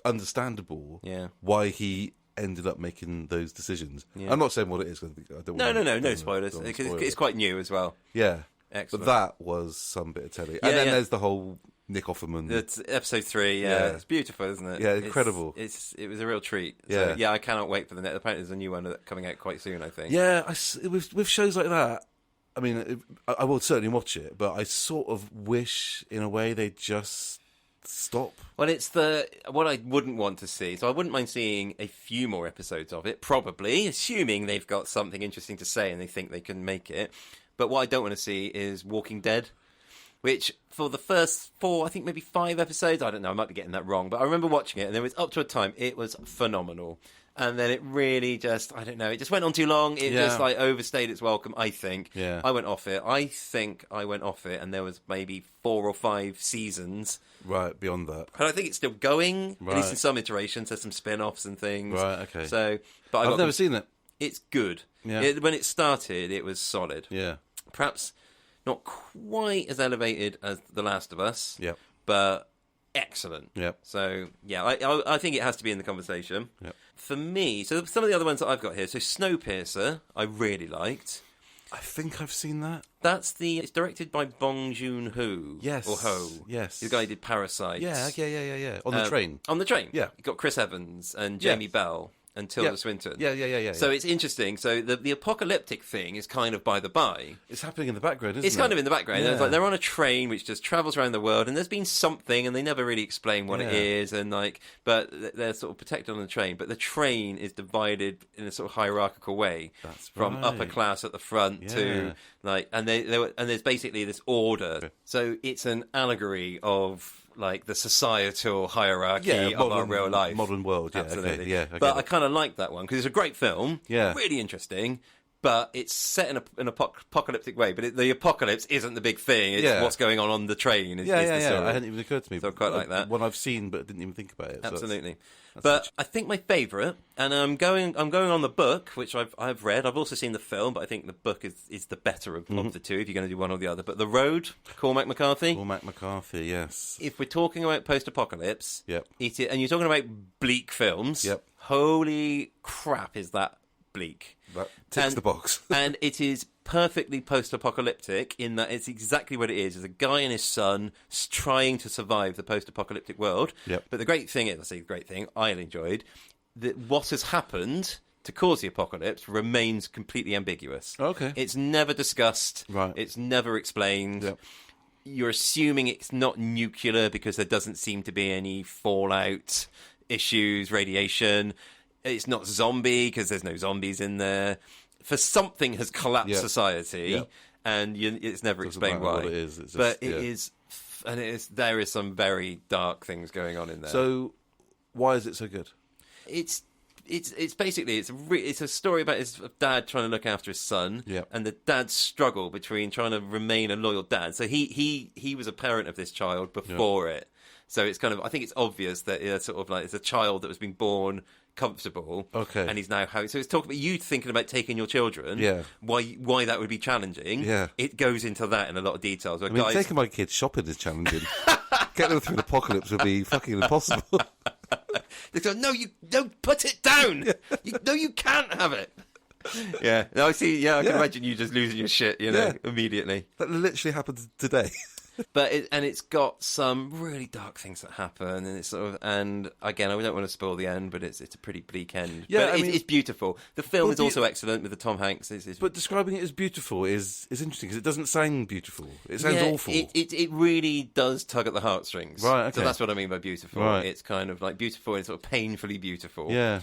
understandable. Yeah. Why he ended up making those decisions. Yeah. I'm not saying what it is. 'Cause I don't No spoilers. It's quite new as well. Yeah. Excellent. But that was some bit of telly. And then there's the whole Nick Offerman. It's episode 3, yeah. It's beautiful, isn't it? Yeah, incredible. It was a real treat. Yeah. So, yeah, I cannot wait for the next. Apparently there's a new one coming out quite soon, I think. Yeah, with shows like that, I mean, I will certainly watch it, but I sort of wish, in a way, they'd just stop. Well, it's what I wouldn't want to see. So I wouldn't mind seeing a few more episodes of it, probably, assuming they've got something interesting to say and they think they can make it. But what I don't want to see is Walking Dead, which for the first 4, I think maybe 5 episodes, I don't know, I might be getting that wrong, but I remember watching it and there was up to a time, it was phenomenal. And then it really just, I don't know, it just went on too long. It just like overstayed its welcome, I think. Yeah. I went off it. I think I went off it and there was maybe 4 or 5 seasons. Right, beyond that. But I think it's still going, Right. at least in some iterations. There's some spin-offs and things. Right, okay. So, but I've never seen it. It's good. Yeah. When it started, it was solid. Yeah. Perhaps not quite as elevated as The Last of Us. Yep. But excellent. Yep. So, yeah, I think it has to be in the conversation. Yep. For me, so some of the other ones that I've got here. So Snowpiercer, I really liked. I think I've seen that. It's directed by Bong Joon-ho. Yes. Or Ho. Yes. The guy who did Parasite. Yeah. On the train. On the train. Yeah. You got Chris Evans and Jamie Bell and Tilda Swinton. Yeah. So it's interesting. So the apocalyptic thing is kind of by the by. It's happening in the background, isn't it? It's kind of in the background. Yeah. It's like they're on a train which just travels around the world, and there's been something, and they never really explain what it is, and but they're sort of protected on the train. But the train is divided in a sort of hierarchical way. That's from right. upper class at the front to like, and there's basically this order. So it's an allegory of like the societal hierarchy of our real life, modern world. Yeah, absolutely. Okay, But I kind of like that one because it's a great film. Yeah, really interesting. But it's set in an apocalyptic way. But the apocalypse isn't the big thing. It's what's going on the train. Is the story. It hadn't even occurred to me. So I quite like that. One I've seen, but didn't even think about it. Absolutely. But I think my favourite, and I'm going on the book, which I've read. I've also seen the film, but I think the book is the better of the two. If you're going to do one or the other, but The Road, Cormac McCarthy. Cormac McCarthy, yes. If we're talking about post-apocalypse, and you're talking about bleak films, holy crap, is that bleak? That ticks the box. And it is perfectly post-apocalyptic in that it's exactly what it is. It's a guy and his son trying to survive the post-apocalyptic world. But the great thing is, I enjoyed, that what has happened to cause the apocalypse remains completely ambiguous. Okay. It's never discussed. Right. It's never explained. You're assuming it's not nuclear because there doesn't seem to be any fallout issues, radiation. It's not zombie because there's no zombies in there. For something has collapsed society, and it's never explained why. What it is. It's just, but it is, and there is some very dark things going on in there. So, why is it so good? It's basically it's a story about his dad trying to look after his son, and the dad's struggle between trying to remain a loyal dad. So he was a parent of this child before it. So it's kind of, I think it's obvious that it's sort of like it's a child that was being born comfortable, and he's now so it's talking about you thinking about taking your children, why that would be challenging. It goes into that in a lot of details. I mean, taking my kids shopping is challenging. Getting them through the apocalypse would be fucking impossible. They go, no, you don't put it down. No, you can't have it. Yeah. No, I see. Yeah, I can imagine you just losing your shit, immediately. That literally happened today. But it's got some really dark things that happen, and it's and again, I don't want to spoil the end, but it's a pretty bleak end. Yeah, but it's beautiful. The film is also excellent with the Tom Hanks. But describing it as beautiful is interesting because it doesn't sound beautiful. It sounds awful. It really does tug at the heartstrings. Right. Okay. So that's what I mean by beautiful. Right. It's kind of like beautiful and sort of painfully beautiful. Yeah.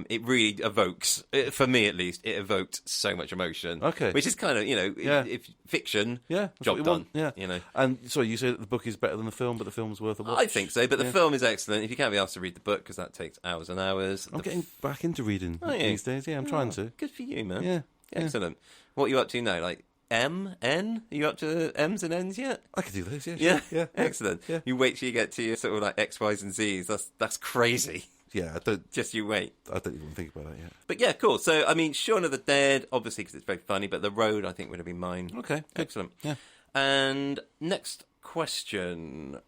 It really evokes, for me at least, it evoked so much emotion. Okay. Which is kind of, if fiction, job done. Yeah. And sorry, you say that the book is better than the film, but the film's worth a watch? I think so, but the film is excellent. If you can't be asked to read the book, because that takes hours and hours. I'm getting back into reading these days. Yeah, I'm trying to. Good for you, man. Yeah. Excellent. What are you up to now? Like M, N? Are you up to M's and N's yet? I could do those, yeah. Yeah? Yeah. Excellent. Yeah. You wait till you get to your sort of like X, Y's and Z's. That's crazy. Yeah, I don't You wait. I don't even think about that yet. But yeah, cool. So, I mean, Shaun of the Dead, obviously, because it's very funny, but The Road, I think, would have been mine. Okay. Excellent. Yeah. And next question.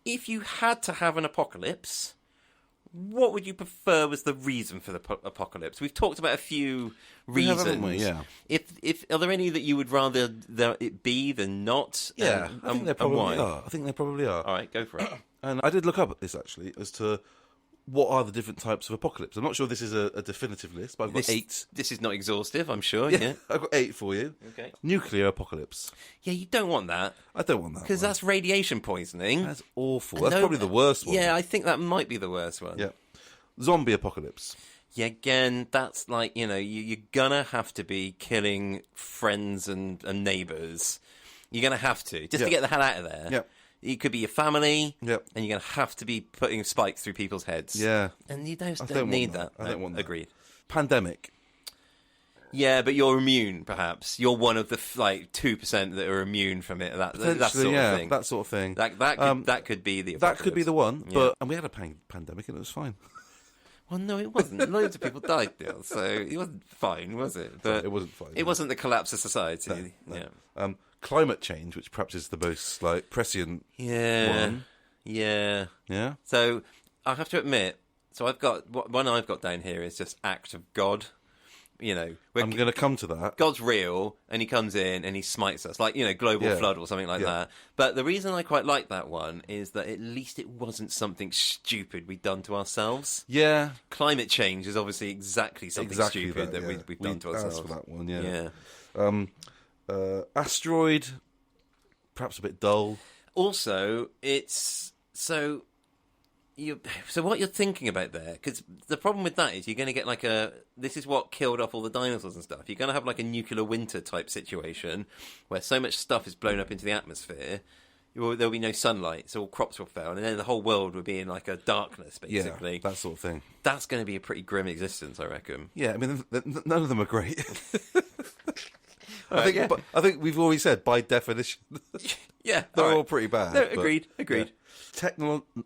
If you had to have an apocalypse, what would you prefer was the reason for the apocalypse? We've talked about a few reasons. Haven't we? Yeah. If are there any that you would rather it be than not? Yeah, I think they probably why? are. I think they probably are. All right, go for it. And I did look up at this, actually, as to what are the different types of apocalypse. I'm not sure this is a definitive list, but I've got 8. This is not exhaustive, I'm sure. Yeah. I've got 8 for you. Okay. Nuclear apocalypse. Yeah, you don't want that. I don't want that because that's radiation poisoning. That's awful. That's probably the worst one. Yeah, I think that might be the worst one. Yeah. Zombie apocalypse. Yeah, again, that's like, you're gonna have to be killing friends and neighbours. You're gonna have to, just to get the hell out of there. Yeah. It could be your family, Yep. and you're going to have to be putting spikes through people's heads. Yeah. And you don't don't need want that. I don't want that. Agreed. Pandemic. Yeah, but you're immune, perhaps. You're one of the 2% that are immune from it. That sort of thing. That sort of thing. That could be the apocalypse. That could be the one. But and we had a pandemic and it was fine. Well, no, it wasn't. Loads of people died, Neil, so it wasn't fine, was it? But it wasn't fine. It wasn't the collapse of society. No. Yeah. Climate change, which perhaps is the most prescient one. Yeah. Yeah. So I have to admit, I've got one I've got down here is just act of God. I'm going to come to that. God's real, and he comes in and he smites us, like, global flood or something like that. But the reason I quite like that one is that at least it wasn't something stupid we'd done to ourselves. Yeah. Climate change is obviously exactly stupid that we've done to ourselves. For that one, asteroid, perhaps a bit dull. Also, it's so what you're thinking about there, because the problem with that is you're going to get this is what killed off all the dinosaurs and stuff. You're going to have like a nuclear winter type situation where so much stuff is blown up into the atmosphere, there'll be no sunlight, so all crops will fail, and then the whole world will be in like a darkness, basically. Yeah, that sort of thing. That's going to be a pretty grim existence, I reckon. Yeah, I mean, none of them are great. I think we've always said, by definition, they're all pretty bad. No, agreed. Yeah.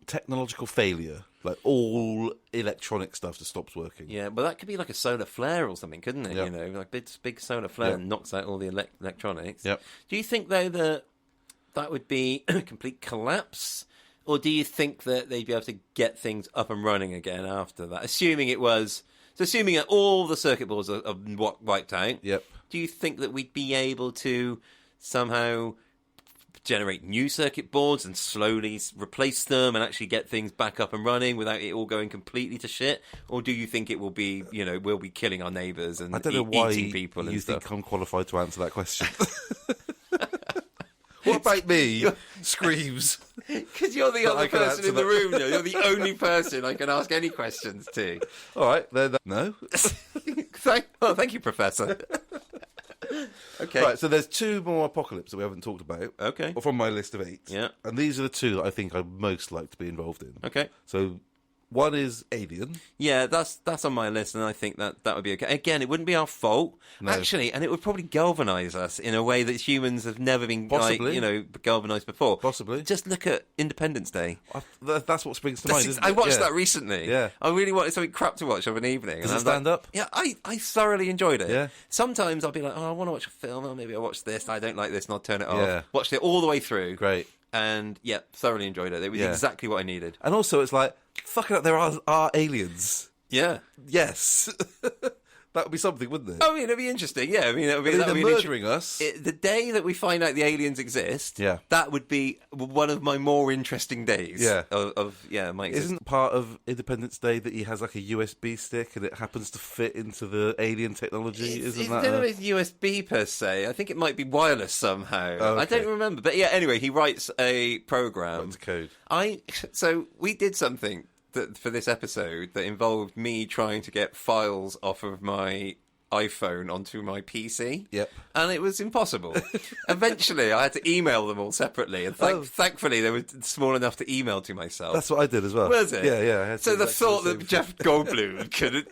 Technological failure, like all electronic stuff that stops working. Yeah, but that could be like a solar flare or something, couldn't it? Yep. Like big solar flare knocks out all the electronics. Yep. Do you think, though, that would be a complete collapse? Or do you think that they'd be able to get things up and running again after that? Assuming that all the circuit boards are wiped out, Yep. do you think that we'd be able to somehow generate new circuit boards and slowly replace them and actually get things back up and running without it all going completely to shit? Or do you think it will be, we'll be killing our neighbours and I don't know why eating people and you stuff? think I'm qualified to answer that question. What about me? Screams. Because you're the other person in the room. You're the only person I can ask any questions to. All right, then. No. Thank you, Professor. Okay. Right, so there's 2 more apocalypses that we haven't talked about. Okay. From my list of 8. Yeah. And these are the 2 that I think I'd most like to be involved in. Okay. So one is Alien. Yeah, that's on my list, and I think that would be okay. Again, it wouldn't be our fault, actually, and it would probably galvanise us in a way that humans have never been, galvanised before. Possibly. Just look at Independence Day. That's what springs to mind, isn't it? I watched that recently. Yeah. I really wanted something crap to watch of an evening. Does it stand up? Yeah, I thoroughly enjoyed it. Yeah. Sometimes I'll be like, I want to watch a film, or maybe I'll watch this, I don't like this, and I'll turn it off. Yeah. Watched it all the way through. Great. And, thoroughly enjoyed it. It was exactly what I needed. And also, it's like, Fucking up, there are aliens. Yeah. Yes. That would be something, wouldn't it? I mean, it'd be interesting. Yeah, I mean, they're murdering us. The day that we find out the aliens exist, Yeah. that would be one of my more interesting days. Yeah. Of my existence. Isn't part of Independence Day that he has like a USB stick and it happens to fit into the alien technology? I don't know if it's USB per se. I think it might be wireless somehow. Oh, okay. I don't remember. But yeah, anyway, he writes a program. What's code? So we did something for this episode that involved me trying to get files off of my iPhone onto my PC. Yep. And it was impossible. Eventually, I had to email them all separately. And thankfully, they were small enough to email to myself. That's what I did as well. Was it? Yeah. So the thought that Jeff Goldblum could,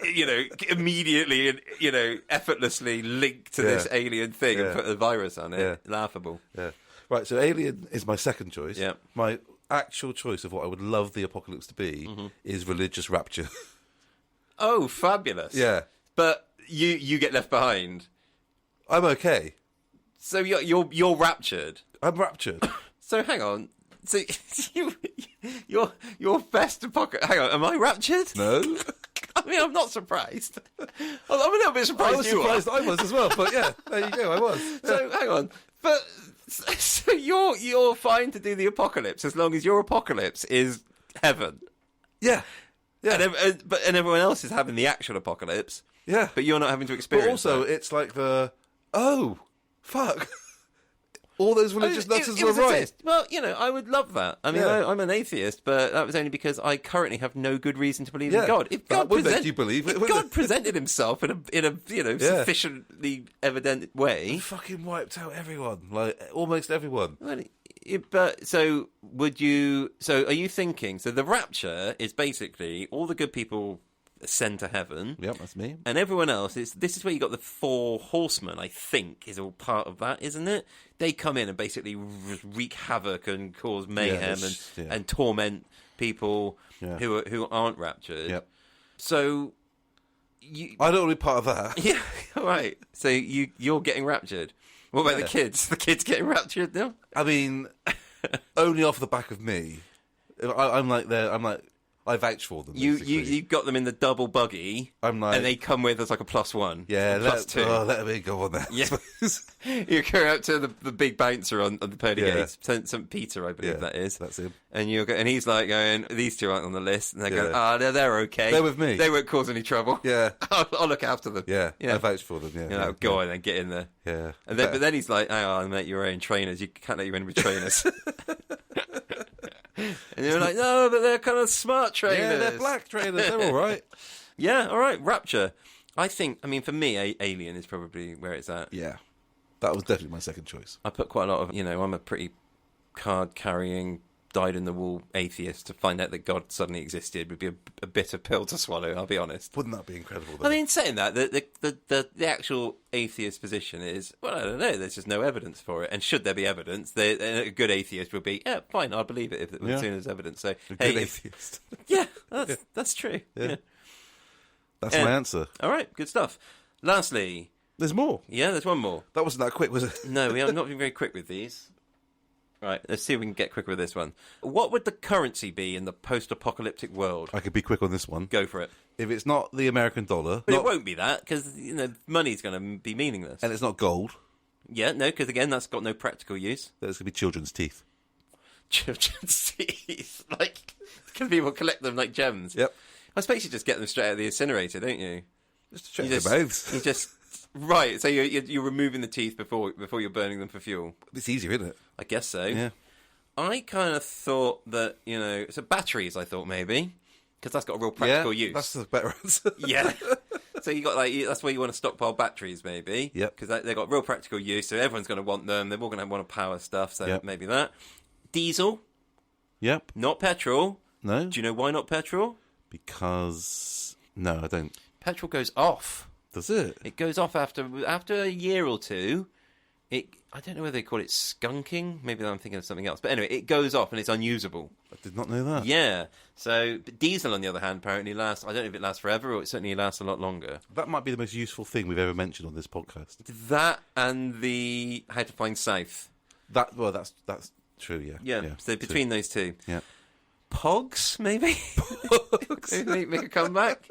immediately, effortlessly link to this alien thing and put a virus on it, laughable. Yeah. Right, so Alien is my second choice. Yeah. My actual choice of what I would love the apocalypse to be is religious rapture. Oh, fabulous. Yeah. But you get left behind. I'm okay. So you're raptured. I'm raptured. So hang on. So your best apocalypse. Hang on, am I raptured? No. I mean, I'm not surprised. I'm a little bit surprised. I was surprised I was as well, but yeah, there you go, I was. Yeah. So hang on, but so you're fine to do the apocalypse as long as your apocalypse is heaven. Yeah. And everyone else is having the actual apocalypse. Yeah. But you're not having to But experience also, that. it's like fuck. All those religious nutters were was right. exist. Well, I would love that. I mean, Yeah. I'm an atheist, but that was only because I currently have no good reason to believe Yeah. in God. If That God would make you believe it, if wouldn't God it? presented himself in a sufficiently evident way. Fucking wiped out everyone. Like, almost everyone. Well, but so would you? So are you thinking? So the rapture is basically all the good people ascend to heaven. Yep, that's me. And everyone else, this is where you got the four horsemen, I think, is all part of that, isn't it? They come in and basically wreak havoc and cause mayhem and torment people who aren't raptured. Yep. So I don't want to be part of that. yeah, all right. So you're getting raptured. What about the kids? The kids getting raptured now? I mean, only off the back of me. I'm like, I vouch for them. You got them in the double buggy, I'm like, and they come with as like a +1, yeah, +2. Let me go on there. Yeah. You go out to the big bouncer on the pearly gates, St. Peter, I believe that is. That's him. And and he's like going, these two aren't on the list, and they're going, they're okay. They're with me. They won't cause any trouble. Yeah, I'll look after them. yeah, I vouch for them. Yeah, Go on and get in there. Yeah, And then, but then he's like, hang on, mate, your own trainers. You can't let your enemy trainers. And you're like, no, but they're kind of smart trainers. Yeah, they're black trainers. They're all right. Yeah, all right. Rapture. I think, for me, Alien is probably where it's at. Yeah, that was definitely my second choice. I put quite a lot of, I'm a pretty card-carrying, dyed-in-the-wool atheist. To find out that God suddenly existed would be a bitter pill to swallow, I'll be honest. Wouldn't that be incredible, though? I mean, saying that, the actual atheist position is, well, I don't know, there's just no evidence for it. And should there be evidence, a good atheist would be, yeah, fine, I'll believe it as soon as evidence. So, a good atheist. Yeah, that's true. Yeah. That's my answer. All right, good stuff. Lastly... There's more. Yeah, there's one more. That wasn't that quick, was it? No, we have not been very quick with these. Right, let's see if we can get quicker with this one. What would the currency be in the post-apocalyptic world? I could be quick on this one. Go for it. If it's not the American dollar... But it won't be that, because, money's going to be meaningless. And it's not gold. Yeah, no, because, again, that's got no practical use. There's going to be children's teeth. Children's teeth? Like, because people collect them like gems. Yep. I suppose you just get them straight out of the incinerator, don't you? Just to check their mouths. You just... Right, so you're removing the teeth before you're burning them for fuel. It's easier, isn't it? I guess so. Yeah. I kind of thought that, so batteries, I thought maybe, because that's got a real practical use. That's the better answer. Yeah. So you got that's where you want to stockpile batteries, maybe. Yep. Because they've got real practical use, so everyone's going to want them. They're all going to want to power stuff, so maybe that. Diesel. Yep. Not petrol. No. Do you know why not petrol? Because... No, I don't. Petrol goes off. Does it? It goes off after a year or two. I don't know whether they call it skunking. Maybe I'm thinking of something else. But anyway, it goes off and it's unusable. I did not know that. Yeah. So, but diesel, on the other hand, apparently lasts... I don't know if it lasts forever, or it certainly lasts a lot longer. That might be the most useful thing we've ever mentioned on this podcast. That and the how to find south. That's true, yeah. Yeah. So between those two. Yeah. Pogs, maybe? Pogs. Make a comeback?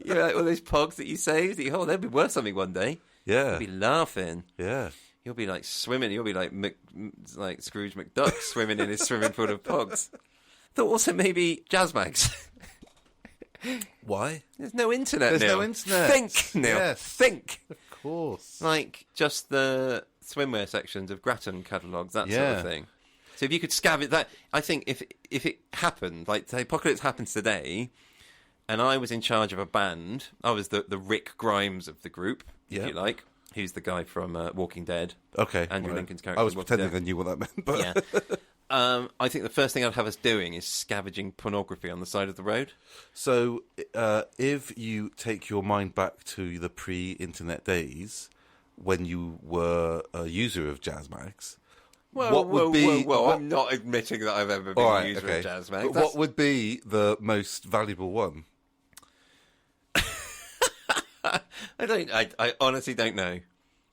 Like all those pogs that you saved. They'll be worth something one day. Yeah. You'll be laughing. Yeah. You'll be like swimming. You'll be like Scrooge McDuck swimming in his swimming pool of pogs. Thought also maybe jazz mags. Why? There's no internet. There's Neil. no internet. Think, Neil. Yes. Think. Of course. Like just the swimwear sections of Grattan catalogues, that sort of thing. So if you could scavenge that, I think if it happened, like the apocalypse happens today, and I was in charge of a band, I was the Rick Grimes of the group, if you like. Who's the guy from Walking Dead? Okay, Andrew Lincoln's character. I was pretending I knew what that meant, but yeah. I think the first thing I'd have us doing is scavenging pornography on the side of the road. So, if you take your mind back to the pre-internet days, when you were a user of jazz mags, Well, I'm not admitting that I've ever been a user of jazz mags. But what would be the most valuable one? I honestly don't know.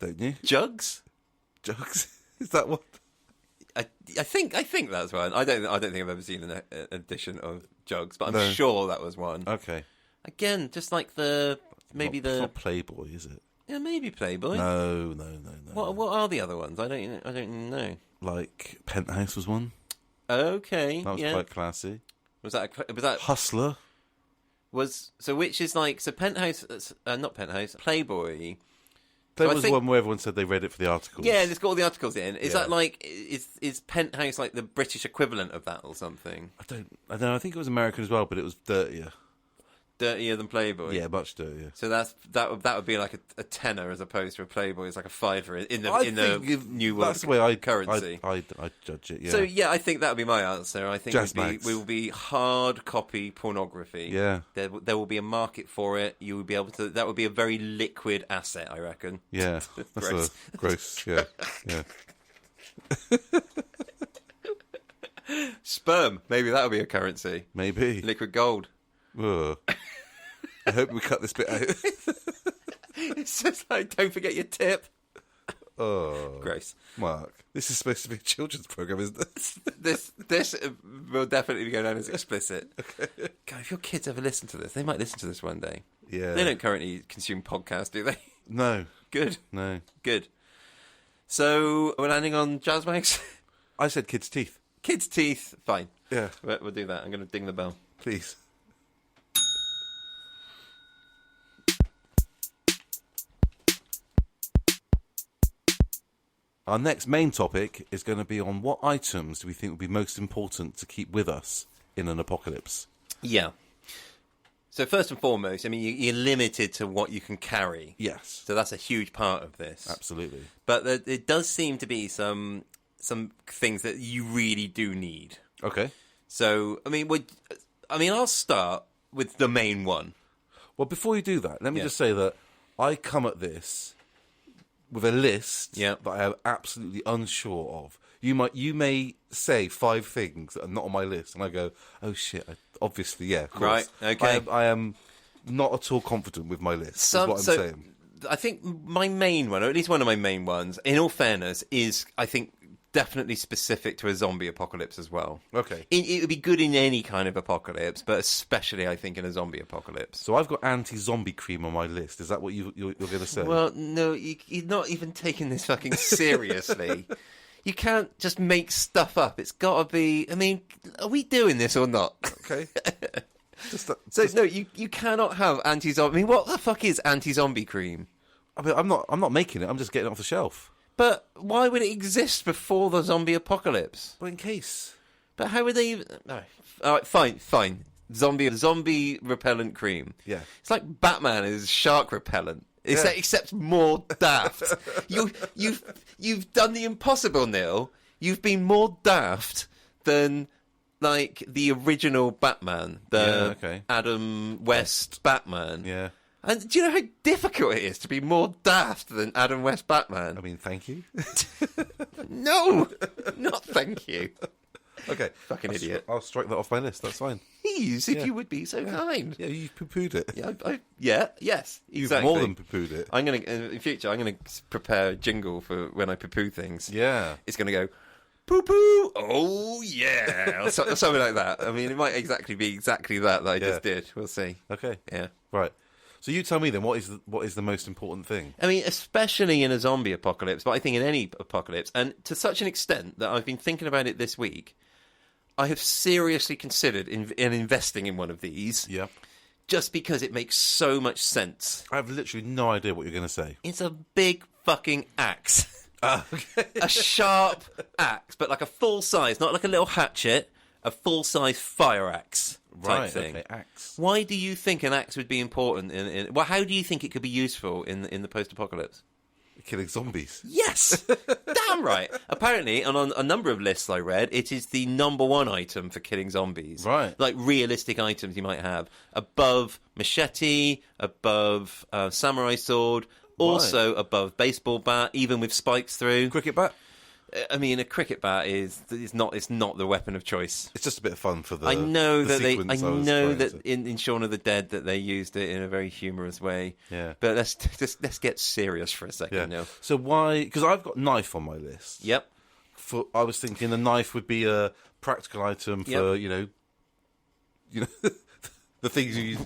Don't you? Jugs? Is that what? I think that's one. I don't think I've ever seen an edition of Jugs, but I'm sure that was one. Okay. Again, just like it's not Playboy, is it? Yeah, maybe Playboy. No. What are the other ones? I don't even know. Like Penthouse was one. Okay, that was quite classy. Was that Hustler? Which is like Penthouse? Not Penthouse. Playboy. There was one where everyone said they read it for the articles. Yeah, it's got all the articles in. Is that like is Penthouse like the British equivalent of that or something? I don't know. I think it was American as well, but it was dirtier. Dirtier than Playboy. Yeah, much dirtier. So that would be like a tenner as opposed to a Playboy. It's like a fiver in the new world. That's the way I currency. I judge it. Yeah. So yeah, I think that would be my answer. I think we will be hard copy pornography. Yeah. There will be a market for it. You would be able to. That would be a very liquid asset, I reckon. Yeah. That's gross. Yeah. Sperm. Maybe that would be a currency. Maybe liquid gold. Ugh. I hope we cut this bit out. It's just like, don't forget your tip. Oh, Grace. Mark, this is supposed to be a children's program, isn't it? This will definitely go down as explicit. Okay. God, if your kids ever listen to this, they might listen to this one day. Yeah. They don't currently consume podcasts, do they? No. Good. No. Good. So we're landing on jazz mags. I said kids' teeth. Kids' teeth. Fine. Yeah. We'll do that. I'm going to ding the bell. Please. Our next main topic is going to be on what items do we think would be most important to keep with us in an apocalypse. Yeah. So first and foremost, I mean, you're limited to what you can carry. Yes. So that's a huge part of this. Absolutely. But it does seem to be some things that you really do need. Okay. So, I mean, I'll start with the main one. Well, before you do that, let me just say that I come at this with a list that I am absolutely unsure of. You may say 5 things that are not on my list, and I go, oh shit, obviously, yeah, of course. Right, okay. I am not at all confident with my list, is what I'm saying. I think my main one, or at least one of my main ones, in all fairness, is, I think, definitely specific to a zombie apocalypse as well. Okay. It would be good in any kind of apocalypse, but especially, I think, in a zombie apocalypse. So I've got anti-zombie cream on my list. Is that what you're going to say? Well, no, you're not even taking this fucking seriously. You can't just make stuff up. It's got to be... I mean, are we doing this or not? Okay. No, you cannot have anti-zombie... I mean, what the fuck is anti-zombie cream? I mean, I'm not making it. I'm just getting it off the shelf. But why would it exist before the zombie apocalypse? Well, in case. But how would they even... No. All right, fine. Zombie repellent cream. Yeah. It's like Batman is shark repellent. Except more daft. You've done the impossible, Neil. You've been more daft than like the original Batman, Adam West Batman. Yeah. And do you know how difficult it is to be more daft than Adam West Batman? I mean, thank you. No, not thank you. Okay. Fucking idiot. I'll strike that off my list. That's fine. Please, if you would be so kind. Yeah, you've poo-pooed it. Yes, exactly. You've more than poo-pooed it. In future, I'm gonna prepare a jingle for when I poo-poo things. Yeah. It's gonna go, poo-poo, oh yeah, or something like that. I mean, it might be exactly that I just did. We'll see. Okay. Yeah. Right. So you tell me then, what is the most important thing? I mean, especially in a zombie apocalypse, but I think in any apocalypse, and to such an extent that I've been thinking about it this week, I have seriously considered investing in one of these. Yep. Just because it makes so much sense. I have literally no idea what you're going to say. It's a big fucking axe. Okay. A sharp axe, but like a full size, not like a little hatchet, a full size fire axe type thing. Okay, axe. Why do you think an axe would be important well, how do you think it could be useful in the post-apocalypse? Killing zombies. Yes! Damn right! Apparently, on a number of lists I read, it is the number one item for killing zombies. Right. Like realistic items you might have. Above machete, above samurai sword, also above baseball bat, even with spikes through. Cricket bat? I mean, a cricket bat is not the weapon of choice. It's just a bit of fun for the. I know that in Shaun of the Dead that they used it in a very humorous way. Yeah. But let's get serious for a second now. So why? Because I've got knife on my list. Yep. I was thinking the knife would be a practical item for you know the things you use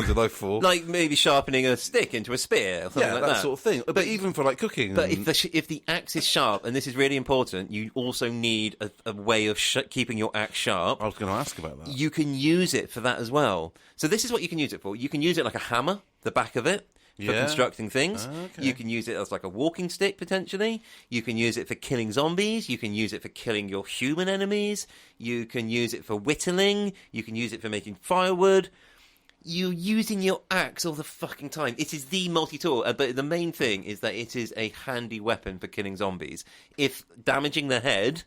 a knife for, like maybe sharpening a stick into a spear, or something like that sort of thing. But even for like cooking. But if the axe is sharp, and this is really important, you also need a way of keeping your axe sharp. I was going to ask about that. You can use it for that as well. So this is what you can use it for. You can use it like a hammer, the back of it, for constructing things. Okay. You can use it as like a walking stick, potentially. You can use it for killing zombies. You can use it for killing your human enemies. You can use it for whittling. You can use it for making firewood. You're using your axe all the fucking time. It is the multi-tool, but the main thing is that it is a handy weapon for killing zombies. If damaging the head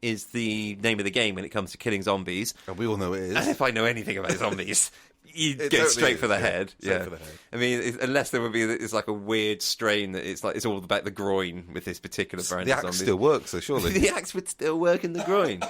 is the name of the game when it comes to killing zombies, and we all know it is, and if I know anything about zombies, you go straight for the head. Yeah, for the head. I mean, unless there would be, it's like a weird strain that it's all about the groin with this particular brand. The of axe zombies. still works, so surely the axe would still work in the groin.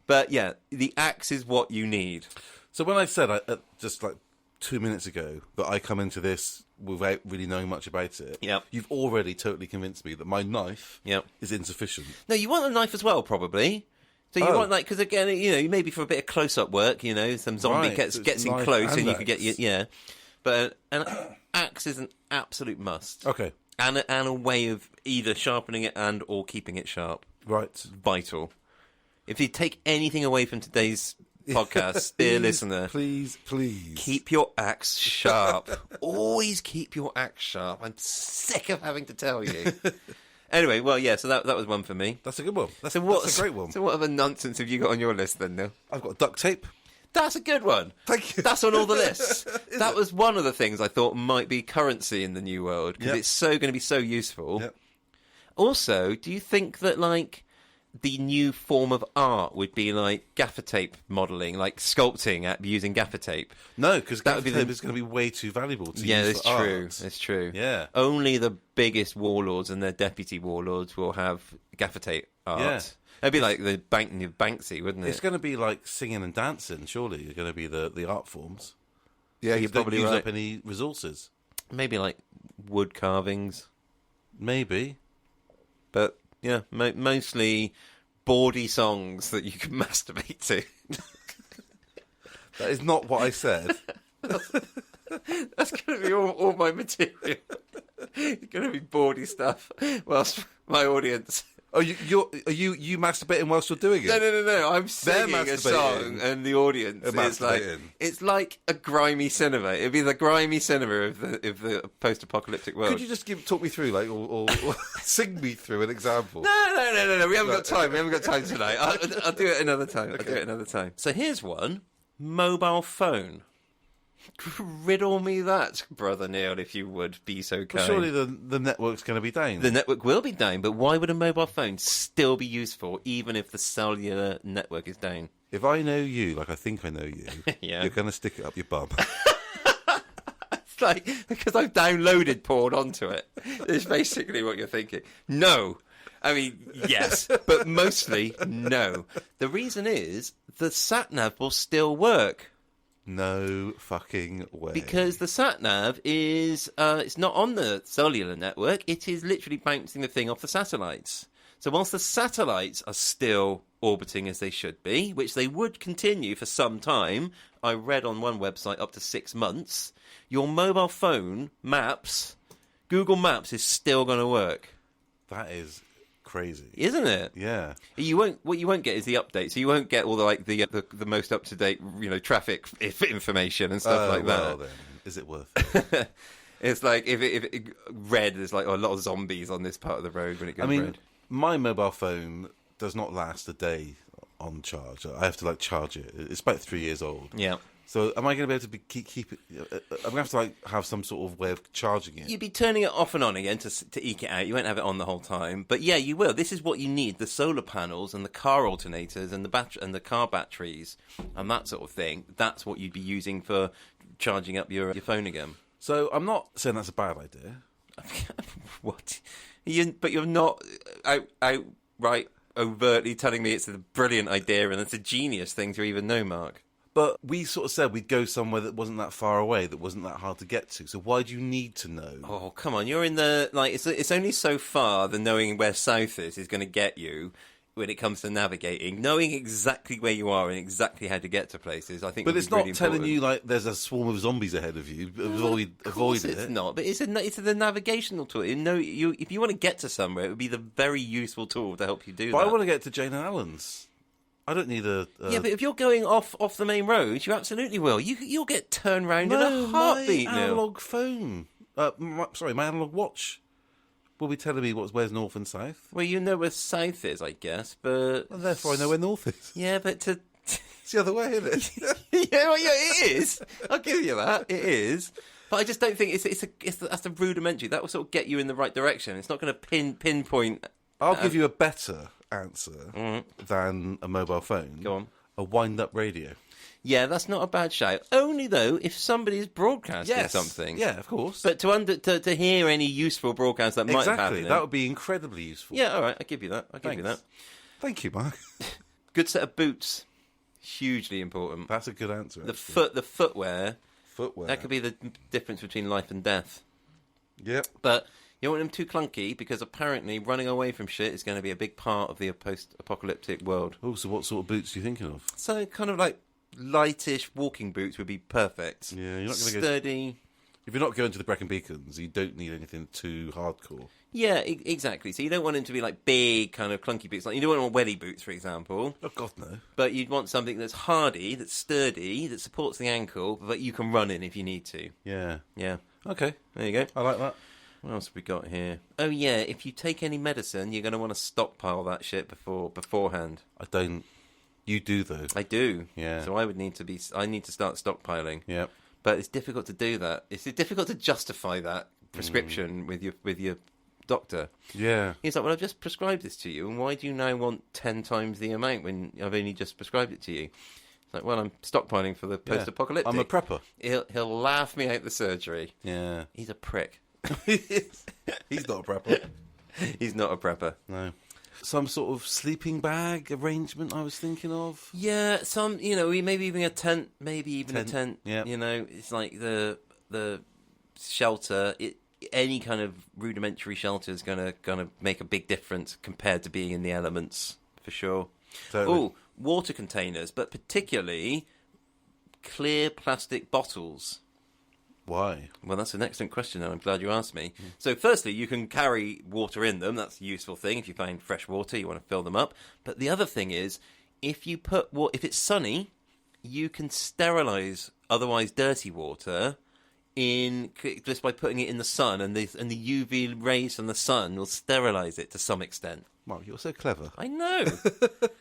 But yeah, the axe is what you need. So when I said just like 2 minutes ago that I come into this without really knowing much about it, you've already totally convinced me that my knife is insufficient. No, you want a knife as well, probably. So you want, like, because again, maybe for a bit of close-up work, some zombie gets in close and you could get, But an axe is an absolute must. Okay. And a way of either sharpening it and or keeping it sharp. Right. It's vital. If you take anything away from today's podcast, dear listener, please keep your axe sharp. Always keep your axe sharp. I'm sick of having to tell you. Anyway, well, yeah, so that was one for me. That's a good one. That's a great one. So what other nonsense have you got on your list then, Neil? I've got duct tape. That's a good one. Thank you. That's on all the lists. That was one of the things I thought might be currency in the new world, because it's so going to be so useful. Yep. Also, do you think that, like, the new form of art would be like gaffer tape modelling, like sculpting using gaffer tape? No, because gaffer tape is going to be way too valuable to use for art. That's true. Yeah. Only the biggest warlords and their deputy warlords will have gaffer tape art. Yeah. It'd be like the Banksy, wouldn't it? It's going to be like singing and dancing, surely. You're going to be the art forms. Yeah, you're probably use right. up any resources. Maybe like wood carvings. Maybe. But yeah, mostly bawdy songs that you can masturbate to. That is not what I said. That's going to be all my material. It's going to be bawdy stuff whilst my audience... Oh, you masturbating whilst you're doing it? No. I'm singing a song, and the audience is it's like a grimy cinema. It'd be the grimy cinema of the post-apocalyptic world. Could you just talk me through, like, or sing me through an example? No. We haven't got time. We haven't got time tonight. I'll do it another time. Okay. I'll do it another time. So here's one: mobile phone. Riddle me that, brother Neil, if you would be so kind. Well, surely the network's going to be down. The network will be down, but why would a mobile phone still be useful even if the cellular network is down? If I know you, like I think I know you, you're going to stick it up your bum. It's like, because I've downloaded porn onto it. It's basically what you're thinking. No. I mean, yes, but mostly no. The reason is the sat-nav will still work. No fucking way. Because the sat-nav is, it's not on the cellular network, it is literally bouncing the thing off the satellites. So whilst the satellites are still orbiting as they should be, which they would continue for some time, I read on one website up to 6 months, your mobile phone maps, Google Maps is still going to work. That is crazy, isn't it? Yeah. What you won't get is the update. So you won't get all the most up to date traffic information and stuff like that. Well, then, is it worth it? It's like if it red, there's like a lot of zombies on this part of the road when it goes red. My mobile phone does not last a day on charge. I have to charge it. It's about 3 years old. Yeah. So am I going to be able to keep it? I'm going to have to have some sort of way of charging it. You'd be turning it off and on again to eke it out. You won't have it on the whole time. But yeah, you will. This is what you need: the solar panels and the car alternators and the car batteries and that sort of thing. That's what you'd be using for charging up your phone again. So I'm not saying that's a bad idea. What? But you're not outright overtly telling me it's a brilliant idea and it's a genius thing to even know, Mark. But we sort of said we'd go somewhere that wasn't that far away, that wasn't that hard to get to. So why do you need to know? Oh, come on. You're in the... It's only so far that knowing where south is going to get you when it comes to navigating. Knowing exactly where you are and exactly how to get to places, I think But it's not really telling important. you, there's a swarm of zombies ahead of you. Avoid it. It's not, but it's the navigational tool. If you want to get to somewhere, it would be the very useful tool to help you do that. But I want to get to Jane and Alan's. I don't need a... Yeah, but if you're going off the main road, you absolutely will. You'll get turned round in a heartbeat. My analogue phone. My analogue watch will be telling me where's north and south. Well, you know where south is, I guess, but... And therefore I know where north is. Yeah, but to... It's the other way, isn't it? yeah, it is. I'll give you that. It is. But I just don't think that's the rudimentary. That will sort of get you in the right direction. It's not going to pinpoint... I'll give you a better answer than a mobile phone. Go on. A wind-up radio. Yeah, that's not a bad shout. Only though if somebody's broadcasting something. Yeah, of course. But to hear any useful broadcast that might have happened. That would be incredibly useful. Yeah, all right, I'll give you that. Thank you, Mark. Good set of boots. Hugely important. That's a good answer. The footwear. Footwear. That could be the difference between life and death. Yep. But you don't want them too clunky because apparently running away from shit is going to be a big part of the post-apocalyptic world. Oh, so what sort of boots are you thinking of? So kind of like lightish walking boots would be perfect. Yeah, you're not going to sturdy. If you're not going to the Brecon Beacons, you don't need anything too hardcore. Yeah, exactly. So you don't want them to be like big, kind of clunky boots. Like you don't want welly boots, for example. Oh God, no. But you'd want something that's hardy, that's sturdy, that supports the ankle, but you can run in if you need to. Yeah. Yeah. Okay. There you go. I like that. What else have we got here? Oh yeah, if you take any medicine, you're going to want to stockpile that shit beforehand. I don't. You do though. I do. Yeah. So I need to start stockpiling. Yeah. But it's difficult to do that. It's difficult to justify that prescription with your doctor. Yeah. He's like, well, I've just prescribed this to you, and why do you now want 10 times the amount when I've only just prescribed it to you? It's like, well, I'm stockpiling for the post-apocalyptic. I'm a prepper. He'll laugh me out the surgery. Yeah. He's a prick. He's not a prepper. He's not a prepper. No. Some sort of sleeping bag arrangement I was thinking of. Yeah, maybe even a tent. A tent. Yeah. It's like the shelter. Any kind of rudimentary shelter is gonna make a big difference compared to being in the elements, for sure. Totally. Oh, water containers, but particularly clear plastic bottles. Why? Well, that's an excellent question, and I'm glad you asked me. So, firstly, you can carry water in them. That's a useful thing. If you find fresh water, you want to fill them up. But the other thing is, if it's sunny, you can sterilise otherwise dirty water just by putting it in the sun, and the UV rays from the sun will sterilise it to some extent. Mark, you're so clever. I know.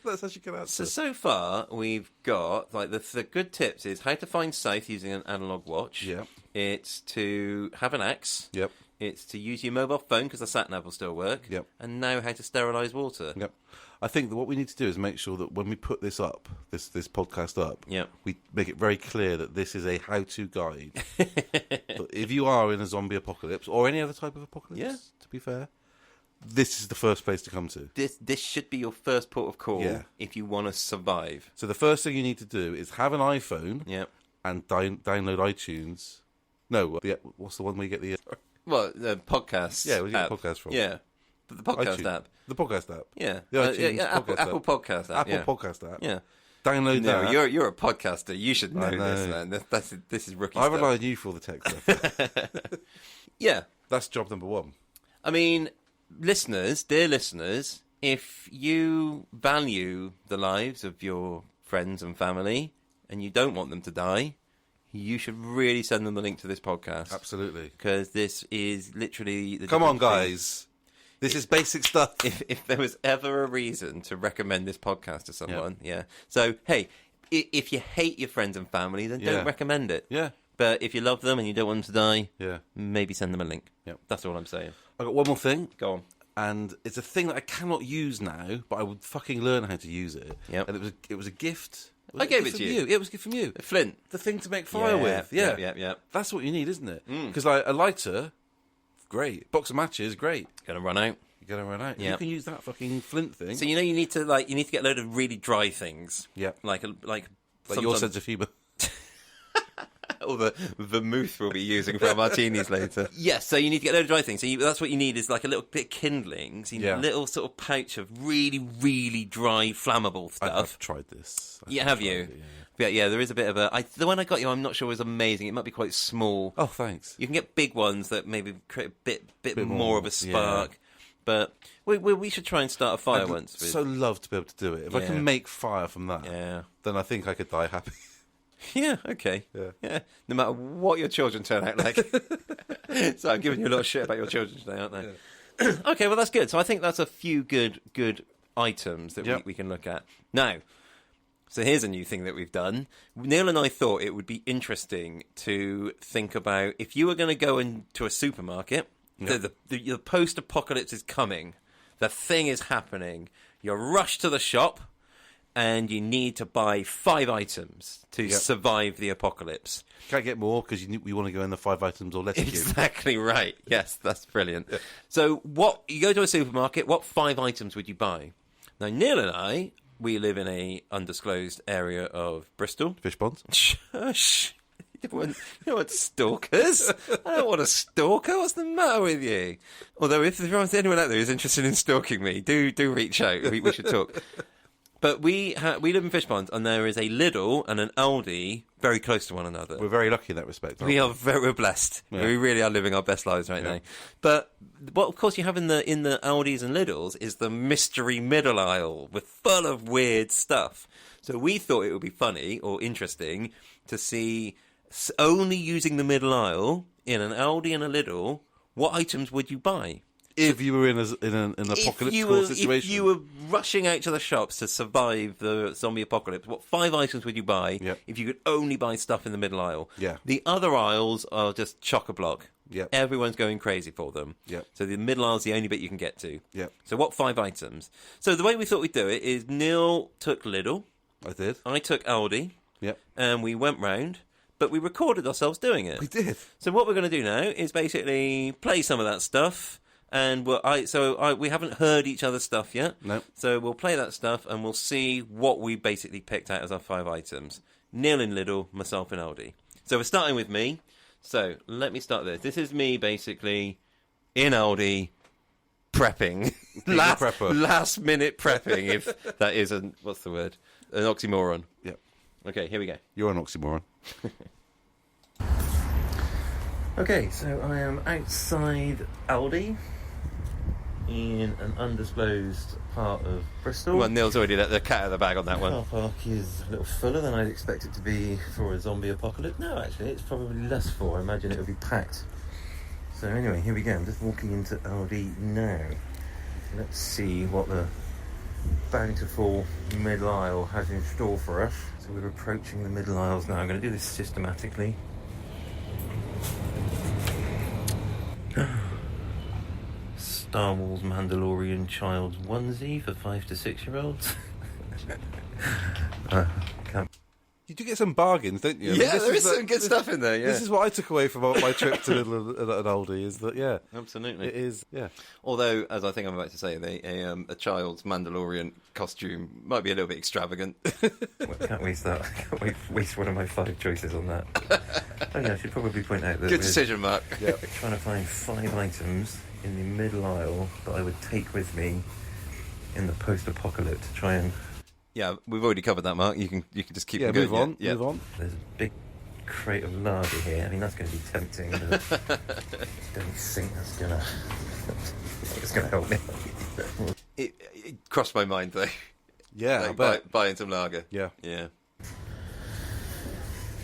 That's actually good answer. So far, we've got the good tips is how to find south using an analog watch. Yeah. It's to have an axe. Yep. It's to use your mobile phone because the sat nav will still work. Yep. And now how to sterilise water. Yep. I think that what we need to do is make sure that when we put this up, this podcast up, Yep. we make it very clear that this is a how-to guide. But if you are in a zombie apocalypse or any other type of apocalypse, to be fair, this is the first place to come to. This should be your first port of call if you want to survive. So the first thing you need to do is have an iPhone and download iTunes. No, what's the one where you get the... Well, the podcast. Yeah, where you get app. the podcast from. Yeah. The podcast iTunes. app. The podcast app. Yeah. The iTunes Apple Podcast app. Apple Podcast app. Yeah. Download that. You're a podcaster. You should know this, man. This is rookie I stuff. rely on you for all the tech stuff. Yeah. That's job number one. I mean, dear listeners, if you value the lives of your friends and family and you don't want them to die, you should really send them the link to this podcast. Absolutely. Because this is literally... Come on, guys. This is basic stuff. If there was ever a reason to recommend this podcast to someone, yeah. So, hey, if you hate your friends and family, then don't recommend it. Yeah. But if you love them and you don't want them to die, Yeah. maybe send them a link. Yep. That's all I'm saying. I've got one more thing. Go on. And it's a thing that I cannot use now, but I would fucking learn how to use it. Yep. And it was a gift. I gave it to you. Yeah, it was a gift from you. A flint. The thing to make fire with. Yeah. Yeah. That's what you need, isn't it? Because like a lighter, great. Box of matches, great. Gonna run out. You're gonna run out. Yep. You can use that fucking flint thing. So you need to get a load of really dry things. Yeah. Like your sense of humour. All the vermouth we'll be using for our martinis later. Yes, so you need to get a load of dry things. So that's what you need is like a little bit of kindling. So you need a little sort of pouch of really, really dry, flammable stuff. I've tried this. Have you? Yeah, there is a bit of the one I got you, I'm not sure was amazing. It might be quite small. Oh, thanks. You can get big ones that maybe create a bit more of a spark. Yeah. But we should try and start a fire once. I'd so love to be able to do it. If I can make fire from that, then I think I could die happy. Yeah, okay. Yeah. No matter what your children turn out like. So I'm giving you a lot of shit about your children today, aren't they? Yeah. Okay, well, that's good. So I think that's a few good items that we can look at. Now, so here's a new thing that we've done. Neil and I thought it would be interesting to think about if you were going to go into a supermarket, the post-apocalypse is coming, the thing is happening, you're rushed to the shop, and you need to buy 5 items to survive the apocalypse. Can't get more because we want to go in the 5 items or less. Exactly right. Yes, that's brilliant. Yeah. So you go to a supermarket, what 5 items would you buy? Now, Neil and I, we live in a undisclosed area of Bristol. Fish ponds. Shush. You don't want stalkers. I don't want a stalker. What's the matter with you? Although if there's anyone out there who's interested in stalking me, do reach out. We should talk. But we live in fish ponds, and there is a Lidl and an Aldi very close to one another. We're very lucky in that respect. We're blessed. Yeah. We really are living our best lives right now. But what, of course, you have in the Aldis and Lidls is the mystery middle aisle with full of weird stuff. So we thought it would be funny or interesting to see, only using the middle aisle in an Aldi and a Lidl, what items would you buy? If you were in an apocalyptic situation. If you were rushing out to the shops to survive the zombie apocalypse, what 5 items would you buy if you could only buy stuff in the middle aisle? Yeah. The other aisles are just chock-a-block. Yep. Everyone's going crazy for them. Yep. So the middle aisle's the only bit you can get to. Yep. So what 5 items? So the way we thought we'd do it is Neil took Lidl. I did. I took Aldi. Yep. And we went round. But we recorded ourselves doing it. We did. So what we're going to do now is basically play some of that stuff. And we haven't heard each other's stuff yet. No. So we'll play that stuff and we'll see what we basically picked out as our 5 items. Neil in Lidl, myself in Aldi. So we're starting with me. So let me start this. This is me basically in Aldi prepping. last minute prepping, if that is what's the word? An oxymoron. Yep. Okay, here we go. You're an oxymoron. Okay, so I am outside Aldi in an undisclosed part of Bristol. Well, Neil's already let the cat out of the bag on that one. The car park is a little fuller than I'd expect it to be for a zombie apocalypse. No, actually, it's probably less full. I imagine it would be packed. So anyway, here we go. I'm just walking into Aldi now. Let's see what the bountiful middle aisle has in store for us. So we're approaching the middle aisles now. I'm going to do this systematically. Star Wars Mandalorian child's onesie for 5 to 6 year olds. You do get some bargains, don't you? Yeah, there is some good stuff in there. Yeah, this is what I took away from my trip to Lidl and Aldi. Is that absolutely it is. Yeah. Although, as I think I'm about to say, a child's Mandalorian costume might be a little bit extravagant. Well, can't waste that. Can't waste one of my 5 choices on that. Oh yeah, I should probably point out that good decision, Mark. Yeah. Trying to find 5 items in the middle aisle that I would take with me in the post-apocalypse to try and... Yeah, we've already covered that, Mark. You can just keep going. Move on. Yeah. Move on. There's a big crate of lager here. I mean, that's going to be tempting, but I don't think that's going to... it's going to help me. It crossed my mind, though. Yeah, like buying some lager. Yeah. Yeah.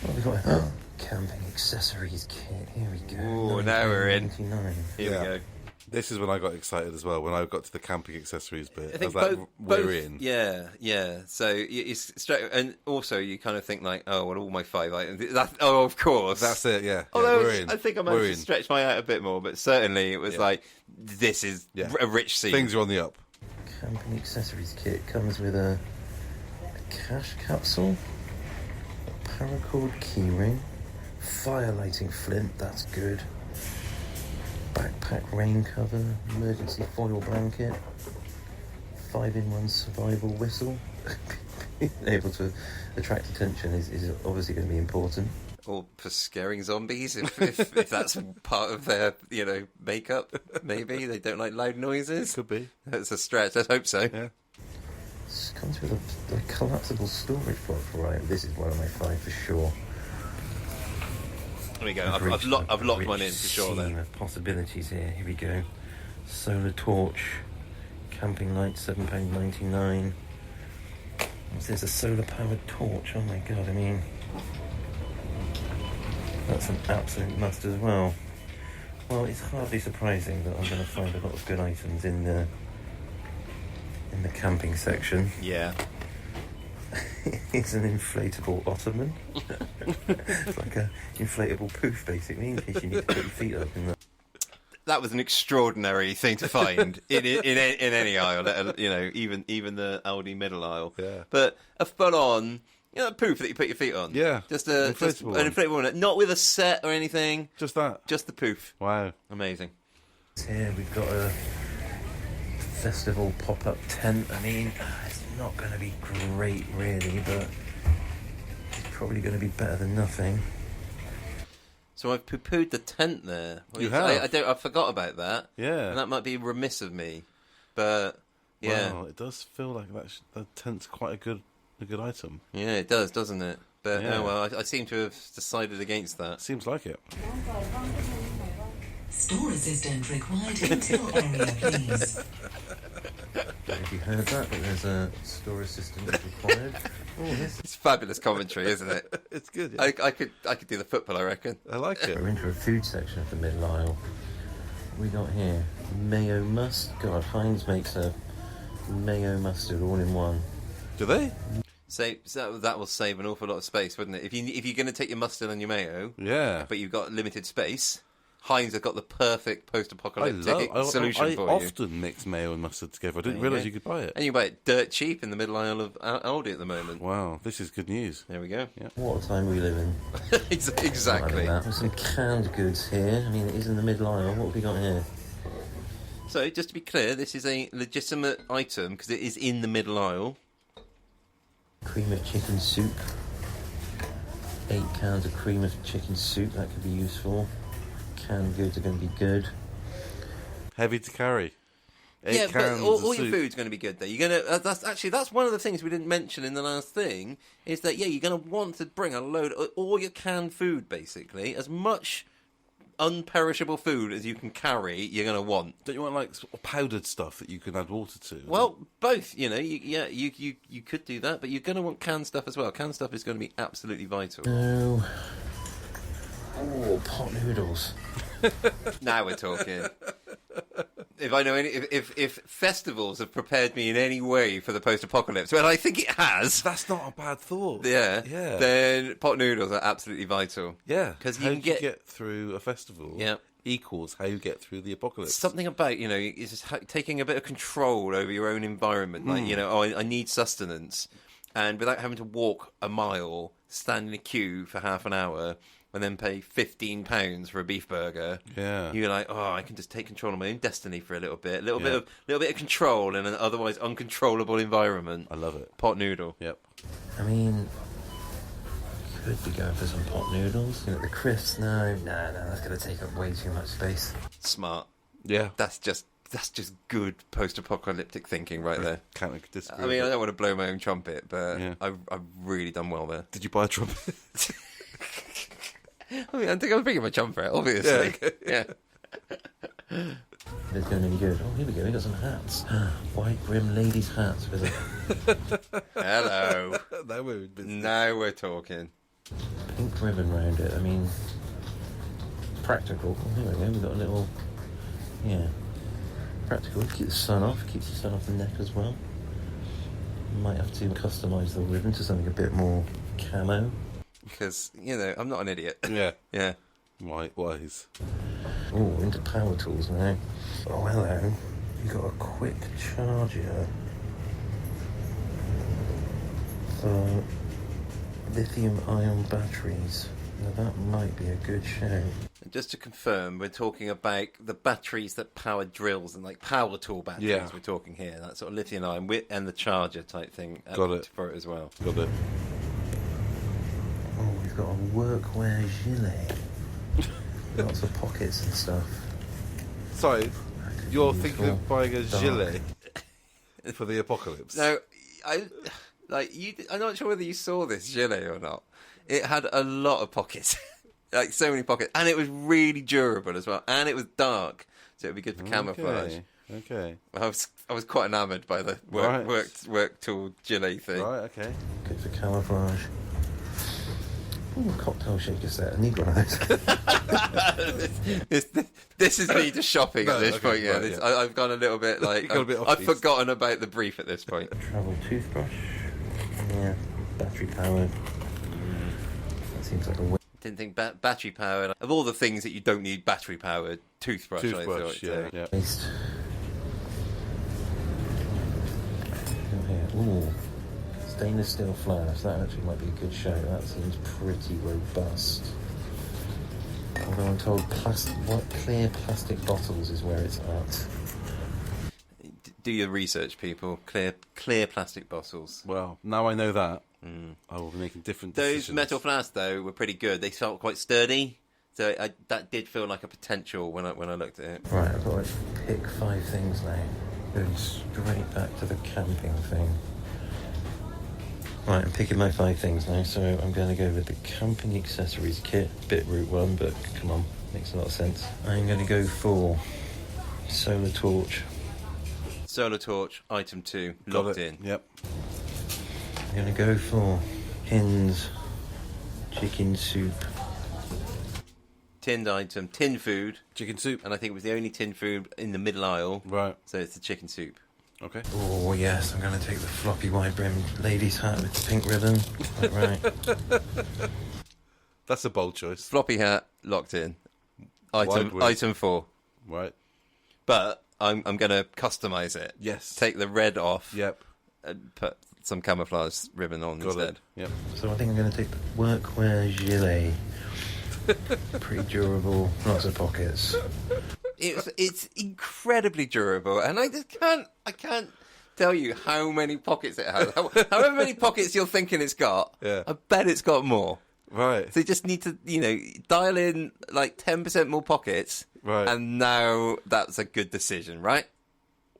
What have we got? Camping accessories kit. Here we go. Oh, now we're in. Here we go. This is when I got excited as well, when I got to the camping accessories bit. I think was like, we're in. Yeah, yeah. So it's straight, and also you kind of think like, oh, well, all my 5 items. Oh, of course. That's it, yeah. Although we're in. I think I managed to stretch my out a bit more, but certainly it was like, this is a rich scene. Things are on the up. Camping accessories kit comes with a cash capsule, a paracord keyring, fire lighting flint, that's good, backpack rain cover, emergency foil blanket, 5-in-1 survival whistle. Being able to attract attention is obviously going to be important. Or for scaring zombies, if that's part of their, makeup, maybe. They don't like loud noises. Could be. That's a stretch, let's hope so. Yeah. This comes with a collapsible storage box, right? This is one of my 5 for sure. There we go. I've locked one in for sure then. Of possibilities here. Here we go. Solar torch, camping light, £7.99. There's a solar powered torch. Oh my god! I mean, that's an absolute must as well. Well, it's hardly surprising that I'm going to find a lot of good items in the camping section. Yeah. It's an inflatable ottoman. It's like a inflatable poof, basically, in case you need to put your feet up in that. That was an extraordinary thing to find in any aisle, even the Aldi middle aisle. Yeah. But a full-on, poof that you put your feet on. Yeah. Just an inflatable one, not with a set or anything. Just that. Just the poof. Wow. Amazing. Here we've got a festival pop-up tent. I mean, it's not going to be great, really, but it's probably going to be better than nothing. So I've poo-pooed the tent there. You have? I forgot about that. Yeah. And that might be remiss of me, but yeah. Wow, it does feel like that tent's quite a good item. Yeah, it does, doesn't it? But Yeah. oh well, I seem to have decided against that. Seems like it. Store assistant required in till area, please. Have you heard that? That there's a store assistant required? Oh, this It's fabulous commentary, isn't it? It's good. Yeah. I could do the football, I reckon. I like it. We're into a food section of the middle aisle. What we got here? Mayo must. God, Heinz makes a mayo mustard all in one. Do they? So that will save an awful lot of space, wouldn't it? If you're going to take your mustard and your mayo, Yeah. but you've got limited space, Heinz have got the perfect post-apocalyptic solution I for you. often mix mayo and mustard together. I didn't realise you could buy it. And you buy it dirt cheap in the middle aisle of Aldi at the moment. Wow, this is good news. There we go. Yeah. What a time we live in. Exactly. There's some canned goods here. I mean, it is in the middle aisle. What have we got here? So, just to be clear, this is a legitimate item because it is in the middle aisle. Cream of chicken soup. 8 cans of cream of chicken soup. That could be useful. Canned goods are going to be good. Heavy to carry. 8 Yeah, but cans all of your soup. food's going to be good there. You're gonna. That's one of the things we didn't mention in the last thing. Is that you're going to want to bring a load of all your canned food, basically, as much unperishable food as you can carry. You're going to want. Don't you want like sort of powdered stuff that you can add water to? Well, both. You could do that, but you're going to want canned stuff as well. Canned stuff is going to be absolutely vital. No. Oh, pot noodles. Now we're talking. If I know if festivals have prepared me in any way for the post-apocalypse, well, I think it has. That's not a bad thought. Yeah. Yeah. Then pot noodles are absolutely vital. Yeah. Because how you can get through a festival. Yeah. Equals how you get through the apocalypse. Something about it's just taking a bit of control over your own environment. Like I need sustenance, and without having to walk a mile, stand in a queue for half an hour, and then pay £15 for a beef burger. Yeah. You're like, I can just take control of my own destiny for a little bit. A little bit of control in an otherwise uncontrollable environment. I love it. Pot noodle. Yep. I mean, could be going for some pot noodles. The crisps, no, that's going to take up way too much space. Smart. Yeah. That's just good post-apocalyptic thinking right there. Can't disagree. I mean, I don't want to blow my own trumpet, but Yeah. I've really done well there. Did you buy a trumpet? I mean, I think I'm bringing my trumpet, obviously. Yeah. It's going any good. Oh, here we go. We got some hats. White brim ladies' hats. Hello. No, we're in business. Now we're talking. Pink ribbon round it. I mean, practical. Oh, here we go. We've got a little, practical. Keep the sun off. Keeps the sun off the neck as well. Might have to customise the ribbon to something a bit more camo. Because, I'm not an idiot. Yeah. Yeah. Wise. Oh, into power tools now. Oh, hello. You got a quick charger for lithium-ion batteries. Now that might be a good show. Just to confirm, we're talking about the batteries that power drills and like power tool batteries. Yeah. We're talking here. That sort of lithium ion and the charger type thing. Got it. For it as well. Got it. Oh, we've got a workwear gilet. Lots of pockets and stuff. Sorry, you're thinking of buying a Dark. gilet for the apocalypse? Now, I'm not sure whether you saw this gilet or not. It had a lot of pockets. Like so many pockets. And it was really durable as well. And it was dark. So it would be good for camouflage. Okay. I was quite enamoured by the work tool gilet thing. Right, okay. Good for camouflage. Ooh, cocktail shaker set. I need one of those. This is me just shopping at this point. Yeah, right, I've gone a little bit like Got a bit off I've piece. forgotten about the brief at this point. Travel toothbrush. Yeah, battery powered. That seems like a win. Didn't think battery powered. Of all the things that you don't need battery powered, toothbrush. I thought, yeah. Paste. Here. Ooh. Stainless steel flask. That actually might be a good show. That seems pretty robust. Although I'm told clear plastic bottles is where it's at. Do your research, people. Clear plastic bottles. Well, now I know that, I will be making different Those decisions. metal flasks, though, were pretty good. They felt quite sturdy, so that did feel like a potential when I looked at it. Right, I've got to pick 5 things now. Going straight back to the camping thing. Right, I'm picking my 5 things now, so I'm going to go with the camping accessories kit. Bit route one, but come on, makes a lot of sense. I'm going to go for solar torch. Solar torch, item 2, Got locked it. in. Yep. I'm going to go for Hin's chicken soup. Tinned item, tin food, Chicken soup. and I think it was the only tin food in the middle aisle. Right. So it's the chicken soup. Okay. Oh yes, I'm going to take the floppy wide brimmed ladies hat with the pink ribbon. Right. That's a bold choice. Floppy hat, locked in. Wide width. Item 4. Right. But I'm going to customise it. Yes. Take the red off Yep. and put some camouflage ribbon on Got instead. it. Yep. So I think I'm going to take the workwear gilet. Pretty durable, lots of pockets. It's incredibly durable, and I can't tell you how many pockets it has. However many pockets you're thinking it's got, Yeah. I bet it's got more. Right. So you just need to, dial in like 10% more pockets, Right. and now that's a good decision, right?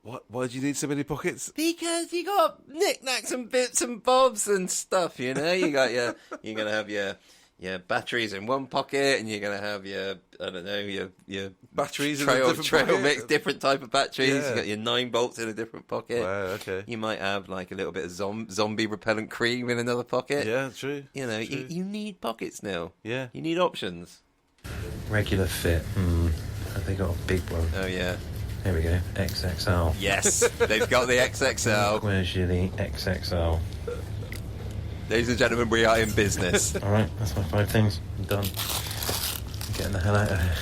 What? Why do you need so many pockets? Because you got knickknacks and bits and bobs and stuff, You got you're gonna have your batteries in one pocket, and you're gonna have your Batteries in a trail different pocket? mix, different type of batteries. Yeah. You got your 9 bolts in a different pocket. Wow, okay. You might have like a little bit of zombie repellent cream in another pocket. Yeah, true. True. True. You need pockets now. Yeah. You need options. Regular fit. Have they got a big one? Oh yeah. There we go. XXL. Yes, they've got the XXL. Workwear gilet XXL. Ladies and gentlemen, we are in business. Alright, that's my 5 things. I'm done. I'm getting the hell out of here.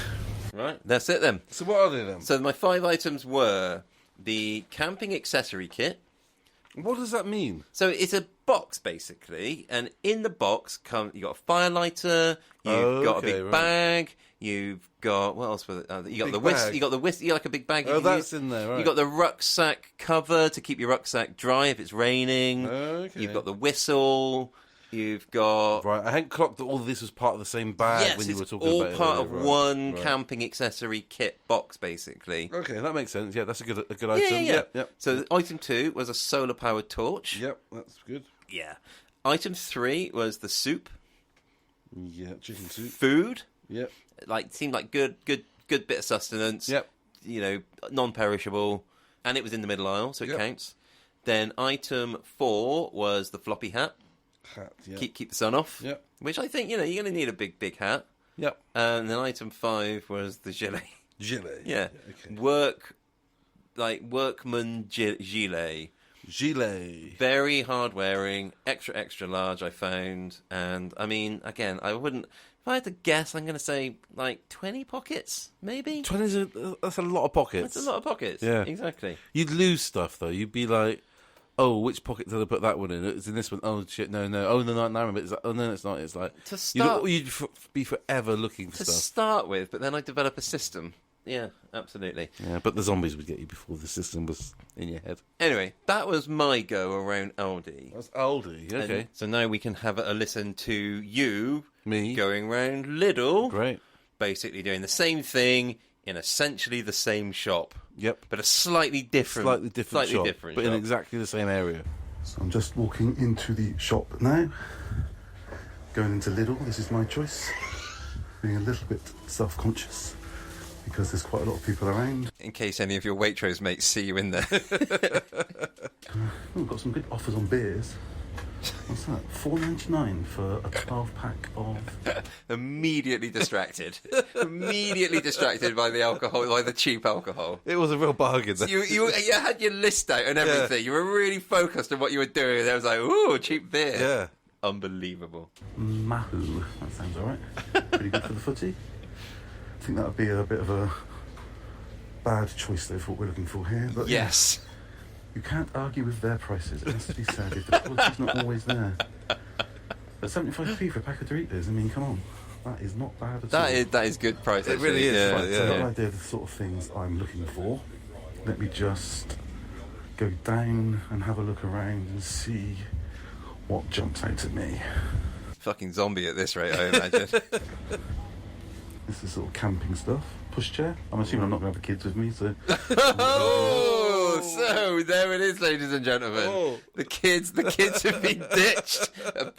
Right, that's it then. So what are they then? So my 5 items were the camping accessory kit. What does that mean? So it's a box basically, and in the box you got a fire lighter, you've got a big bag, you've got what else was it? You got Big the whisk, bag. you got the whisk, you got like a big bag. You Oh, can that's use. in there, right. You got the rucksack cover to keep your rucksack dry if it's raining. Okay. You've got the whistle. You've got... Right, I hadn't clocked that all of this was part of the same bag when you were talking about it. Yes, it's all part of earlier. one camping accessory kit box, basically. Okay, that makes sense. Yeah, that's a good item. Yeah. Yep. So item 2 was a solar-powered torch. Yep, that's good. Yeah. Item 3 was the soup. Yeah, chicken soup. Food. Yep. Seemed like good bit of sustenance. Yep. You know, non-perishable. And it was in the middle aisle, so it counts. Then item 4 was the floppy hat. Hat, yeah. Keep the sun off. Yep. Which I think, you're going to need a big hat. Yep. And then item 5 was the gilet. Gilet. Yeah. Okay. Workman gilet. Gilet. Very hard wearing, extra large, I found. And I mean, again, I wouldn't. If I had to guess, I'm going to say like 20 pockets, maybe. 20 that's a lot of pockets. That's a lot of pockets. Yeah. Exactly. You'd lose stuff though. You'd be like, oh, which pocket did I put that one in? It's in this one. Oh shit, no. Oh no, I remember. It's like, oh no, it's not. It's like To start, you'd be forever looking for to stuff. start with, but then I develop a system. Yeah, absolutely. Yeah, but the zombies would get you before the system was in your head. Anyway, that was my go around Aldi. That's Aldi. Okay. And so now we can have a listen to you Me going round Lidl. Great. Basically doing the same thing in essentially the same shop. Yep. But a slightly different shop, different but in shop. exactly the same area. So I'm just walking into the shop now. Going into Lidl, this is my choice. Being a little bit self-conscious because there's quite a lot of people around. In case any of your Waitrose mates see you in there. We've got some good offers on beers. What's that? $4.99 for a 12-pack of... Immediately distracted. Immediately distracted by the alcohol, by the cheap alcohol. It was a real bargain. You had your list out and everything. Yeah. You were really focused on what you were doing. And I was like, ooh, cheap beer. Yeah. Unbelievable. Mahu. That sounds all right. Pretty good for the footy. I think that would be a bit of a bad choice, though, for what we're looking for here. But Yes. you can't argue with their prices. It has to be said. If the quality's not always there. But 75p for a pack of Doritos, I mean, come on. That is not bad at all. That is good price. It really actually. is, Yeah. right, So I've got an yeah. idea of the sort of things I'm looking for. Let me just go down and have a look around and see what jumps out at me. Fucking zombie at this rate, I imagine. This is sort of camping stuff. Pushchair. I'm assuming I'm not going to have the kids with me, so... Oh, so there it is, ladies and gentlemen. Oh. The kids have been ditched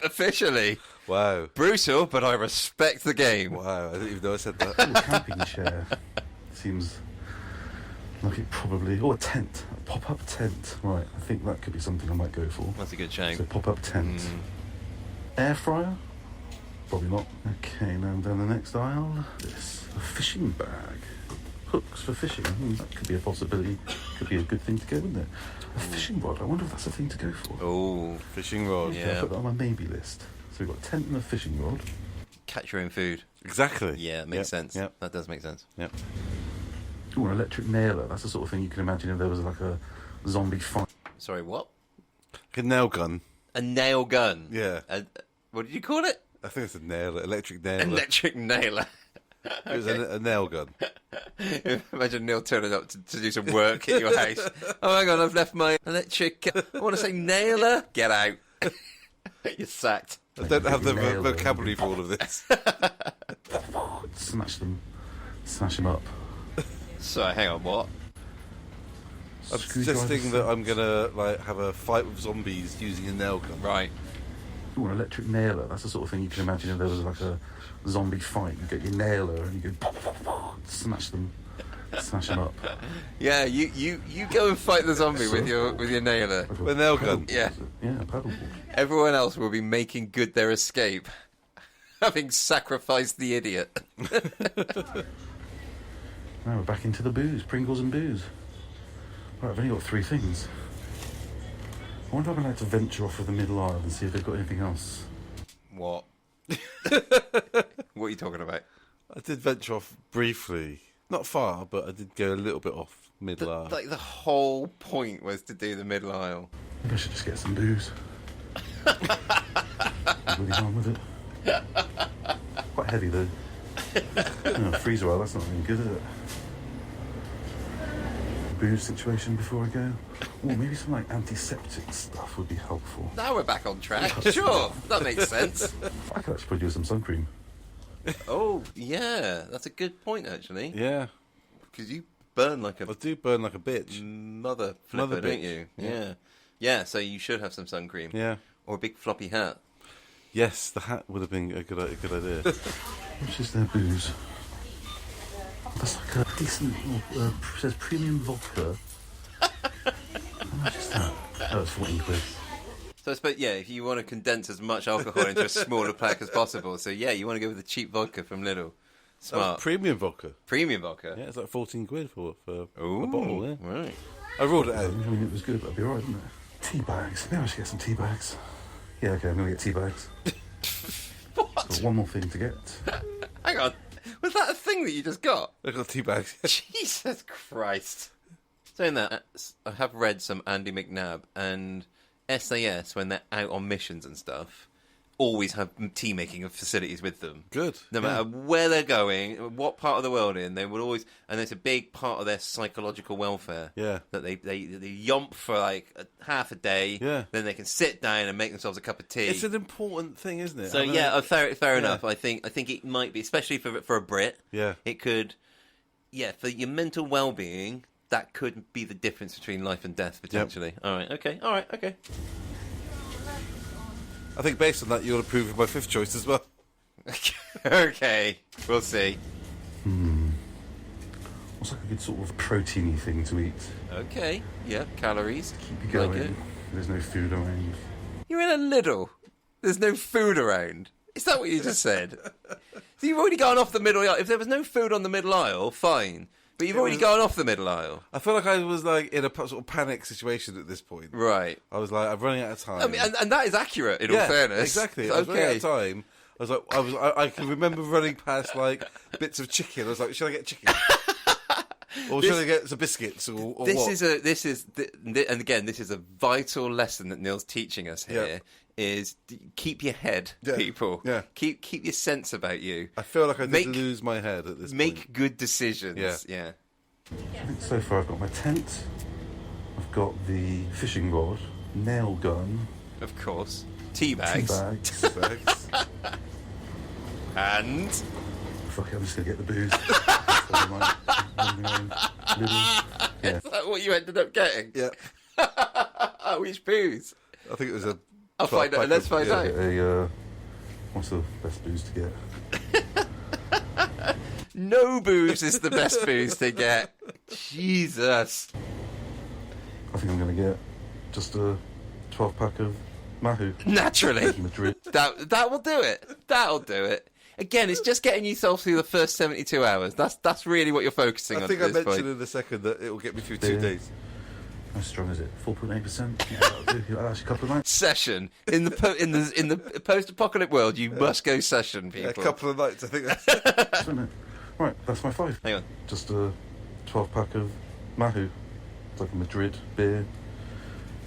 officially. Wow. Brutal, but I respect the game. Wow. I didn't even know I said that. Ooh, a camping chair. Seems like it probably... Oh, a tent. A pop-up tent. Right, I think that could be something I might go for. That's a good shout. So pop-up tent. Air fryer? Probably not. Okay, now I'm down the next aisle. This. A fishing bag. Hooks for fishing. That could be a possibility. Could be a good thing to go, wouldn't it? A fishing rod. I wonder if that's a thing to go for. Oh, Fishing rod. Okay, yeah. I'll put that on my maybe list. So we've got a tent and a fishing rod. catch your own food. Exactly. Yeah, it makes Yep, sense. Yep. That does make sense. Yep. Ooh, an electric nailer. That's the sort of thing you can imagine if there was like a zombie fight. Sorry, what? Like a nail gun. A nail gun. Yeah. What did you call it? I think it's a nailer. Electric nailer. Electric nailer. It was a nail gun. Imagine Neil turning up to do some work at your house. Oh, hang on, I've left my electric... I want to say nailer. Get out. You're sacked. I don't have the Nail gun. vocabulary for all of this. Smash them. Smash them up. So, hang on, what? I'm suggesting that I'm gonna have a fight with zombies using a nail gun. Right. Ooh, an electric nailer. That's the sort of thing you can imagine if there was like a zombie fight. You get your nailer and you go smash them up. Yeah, you go and fight the zombie with your nailer. Like a With a nail paddle- gun. Yeah. Yeah, a paddleboard. Everyone else will be making good their escape, having sacrificed the idiot. Now we're back into the booze, Pringles and booze. Right, I've only got 3 things. I wonder if I'm allowed to venture off of the middle aisle and see if they've got anything else. What? What are you talking about? I did venture off briefly. Not far, but I did go a little bit off middle aisle. Like the whole point was to do the middle aisle. Maybe I should just get some booze. I'm really on with it. Quite heavy though. Freezer aisle, that's not really good, is it? booze situation before I go. Or maybe some like antiseptic stuff would be helpful. Now we're back on track. Sure, that makes sense. I could actually produce some sun cream. Oh, yeah, that's a good point, actually. Yeah. Because you burn like I a do burn like a bitch. mother flipper, don't bitch. you? Yeah. Yeah, so you should have some sun cream. Yeah. Or a big floppy hat. Yes, the hat would have been a good idea. Which is their booze? That's like a decent, says premium vodka. How much is that? Oh, it's 14 quid. So I suppose, yeah, if you want to condense as much alcohol into a smaller pack as possible, so yeah, you want to go with the cheap vodka from Lidl. Smart. Premium vodka. Premium vodka? Yeah, it's like 14 quid for Ooh, a bottle, yeah. Right. I ruled it out. I mean, it was good, but it'd be alright, wouldn't it? Tea bags. Maybe I should get some tea bags. Yeah, okay, I'm going to get tea bags. What? But one more thing to get. Hang on. Was that a thing that you just got? I got tea bags. Jesus Christ. Saying that, I have read some Andy McNabb, and SAS, when they're out on missions and stuff, always have tea-making facilities with them. Good. No matter where they're going, what part of the world in, they would always... And it's a big part of their psychological welfare. Yeah. That they yomp for like half a day, Yeah. then they can sit down and make themselves a cup of tea. It's an important thing, isn't it? So I mean, yeah, fair enough. I think it might be, especially for a Brit. Yeah. It could, for your mental well-being, that could be the difference between life and death potentially. Yep. All right, okay. I think based on that, you'll approve of my fifth choice as well. Okay, we'll see. What's like a good sort of proteiny thing to eat? Okay, yeah, calories. Keep you Like going. it. There's no food around. You're in a Lidl. There's no food around. Is that what you just said? So you've already gone off the middle aisle. If there was no food on the middle aisle, fine. But you've already gone off the middle aisle. I feel like I was like in a sort of panic situation at this point. Right. I was like, I'm running out of time. I mean, and that is accurate, in all fairness. Exactly. I was running out of time. I was like, I can remember running past like bits of chicken. I was like, should I get chicken? Or should I get some biscuits? Or what? This is, and again, this is a vital lesson that Neil's teaching us here. Yeah. Is keep your head, people. Yeah. Keep your sense about you. I feel like I did lose my head at this point. Make good decisions. Yeah. I think so far I've got my tent, I've got the fishing rod, nail gun, Of course. Tea bags. tea bags. And Fuck it, I'm just going to get the booze. Yeah. is that what you ended up getting? Yeah. Which booze? I think it was a. I'll find out. Let's find out. What's the best booze to get? No booze is the best booze to get. Jesus. I think I'm going to get just a 12-pack of Mahu. Naturally. Madrid. That will do it. That'll do it. Again, it's just getting yourself through the first 72 hours. That's really what you're focusing on I think at I this mentioned point. in a second that it will get me through 2 days. How strong is it? 4.8%? Yeah, that'll do. That's a couple of nights. Session in the post-apocalyptic world, you must go session, people. A couple of nights, I think. That's... Right, that's my 5. Hang on. Just a 12-pack of Mahu. It's like a Madrid beer.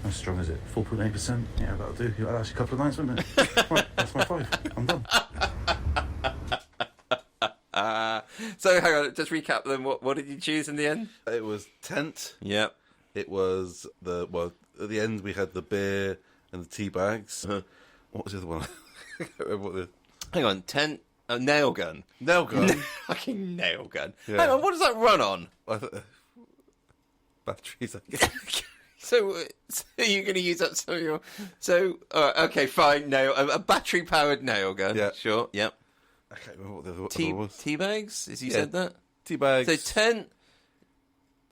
How strong is it? 4.8%? Yeah, that'll do. That's a couple of nights, wouldn't it? Right, that's my 5. I'm done. So hang on, just recap them. What did you choose in the end? It was tent. Yep. It was at the end we had the beer and the tea bags. What was the other one? I can't remember what the... Hang on, tent, nail gun. Nail gun. Fucking nail gun. Yeah. Hang on, what does that run on? Batteries, I guess. So you're going to use up some of your... So, okay, fine, a battery-powered nail gun. Yeah. Sure, yep. I can't remember what the other one was. Tea bags, as you said that? Tea bags. So tent,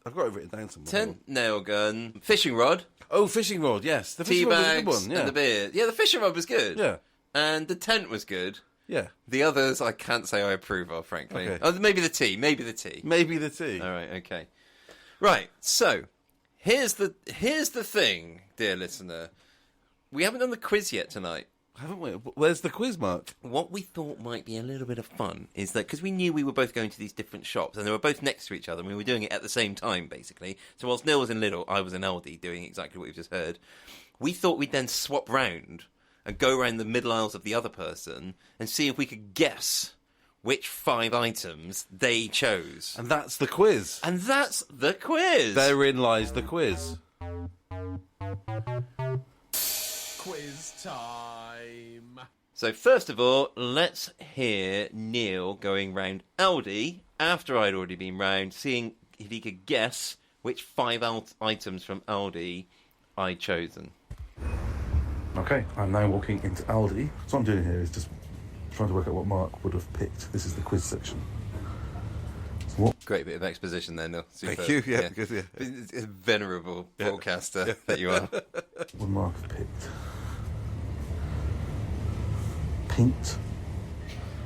I've got it written down somewhere. tent, nail gun, fishing rod, Oh, fishing rod, yes. The tea fishing rod was a bags, good one, yeah. and the beer. Yeah, the fishing rod was good. Yeah, And the tent was good. yeah. The others I can't say I approve of, frankly. Okay. Oh, maybe the tea. Maybe the tea. All right, okay. Right, so here's the thing, dear listener. We haven't done the quiz yet tonight. Haven't we? Where's the quiz mark? What we thought might be a little bit of fun is that, because we knew we were both going to these different shops, and they were both next to each other, and we were doing it at the same time, basically. So whilst Neil was in Lidl, I was in Aldi, doing exactly what we've just heard. We thought we'd then swap round and go around the middle aisles of the other person and see if we could guess which 5 items they chose. And that's the quiz. And that's the quiz. Therein lies the quiz. Quiz time. So first of all, let's hear Neil going round Aldi after I'd already been round, seeing if he could guess which 5 items from Aldi I'd chosen. Okay, I'm now walking into Aldi. So what I'm doing here is just trying to work out what Mark would have picked. This is the quiz section. So what? Great bit of exposition there, Neil. Super. Thank you. Yeah, good. Yeah. It's a venerable broadcaster that you are. What would Mark have picked? Paint.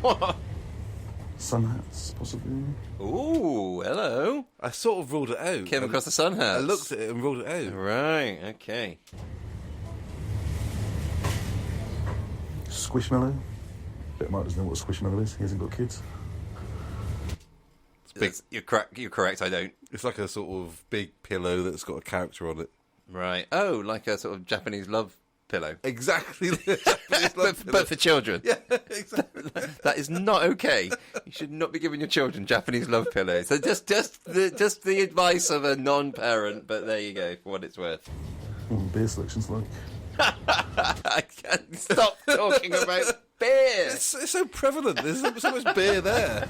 What? Sun hats, possibly. Ooh, hello. I sort of ruled it out. Came across the sun hats. I looked at it and ruled it out. Right, okay. Squishmallow. Bet Mark doesn't know what a squishmallow is. He hasn't got kids. Big. You're correct, I don't. It's like a sort of big pillow that's got a character on it. Right. Oh, like a sort of Japanese love pillow. Exactly. But for children. Yeah, exactly. That is not okay. You should not be giving your children Japanese love pillows. So just the advice of a non-parent, but there you go, for what it's worth. Beer selection's like. I can't stop talking about beer. It's so prevalent. There's so much beer there.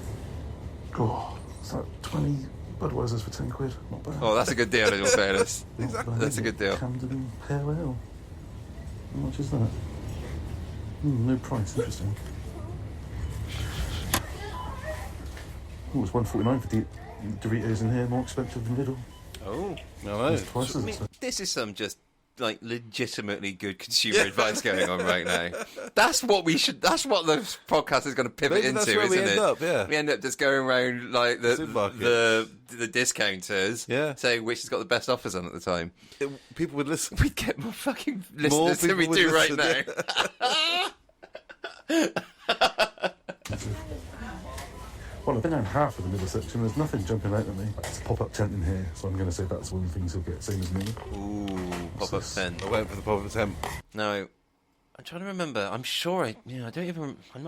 Oh, it's like 20 Budweisers for 10 quid. Not bad. Oh, that's a good deal, in all fairness. Not bad. That's a good deal. Camden Pale Ale. How much is that? No price. Interesting. Oh, it's $1.49 for Doritos in here. More expensive than Lidl. Oh, No. It's twice as expensive. this is some just like legitimately good consumer advice going on right now. That's what we should. That's what the podcast is going to pivot Maybe that's into, where we isn't end it? up, yeah. We end up just going around like Supermarket. the discounters, Yeah. saying which has got the best offers on at the time. People would listen. We'd get more fucking listeners than we people do would right listen, now. Well, I've been down half of the middle section. There's nothing jumping out at me. It's a pop-up tent in here, so I'm going to say that's one of the things he'll get, same as me. Ooh, pop up 10. I went for the pop of 10. No, I'm trying to remember. I'm sure I'm not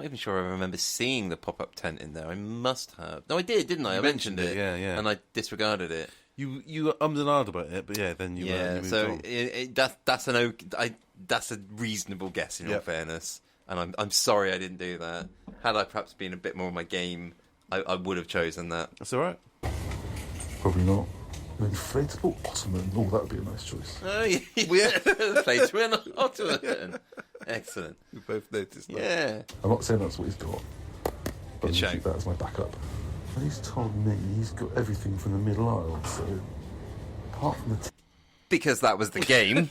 even sure I remember seeing the pop-up tent in there. I must have. No, I did, didn't I? I mentioned it. Yeah. And I disregarded it. You ummed and ahed about it, but yeah, then you moved so on. that's a reasonable guess in all Yep. fairness. And I'm sorry I didn't do that. Had I perhaps been a bit more on my game, I would have chosen that. That's all right. Probably not. An inflatable ottoman. Oh, that would be a nice choice. Oh yeah, play twin ottoman. Excellent. We both noticed that. Yeah. I'm not saying that's what he's got, but Good I'm show. going to keep that as my backup. But he's told me he's got everything from the middle aisle, so apart from the Because that was the game.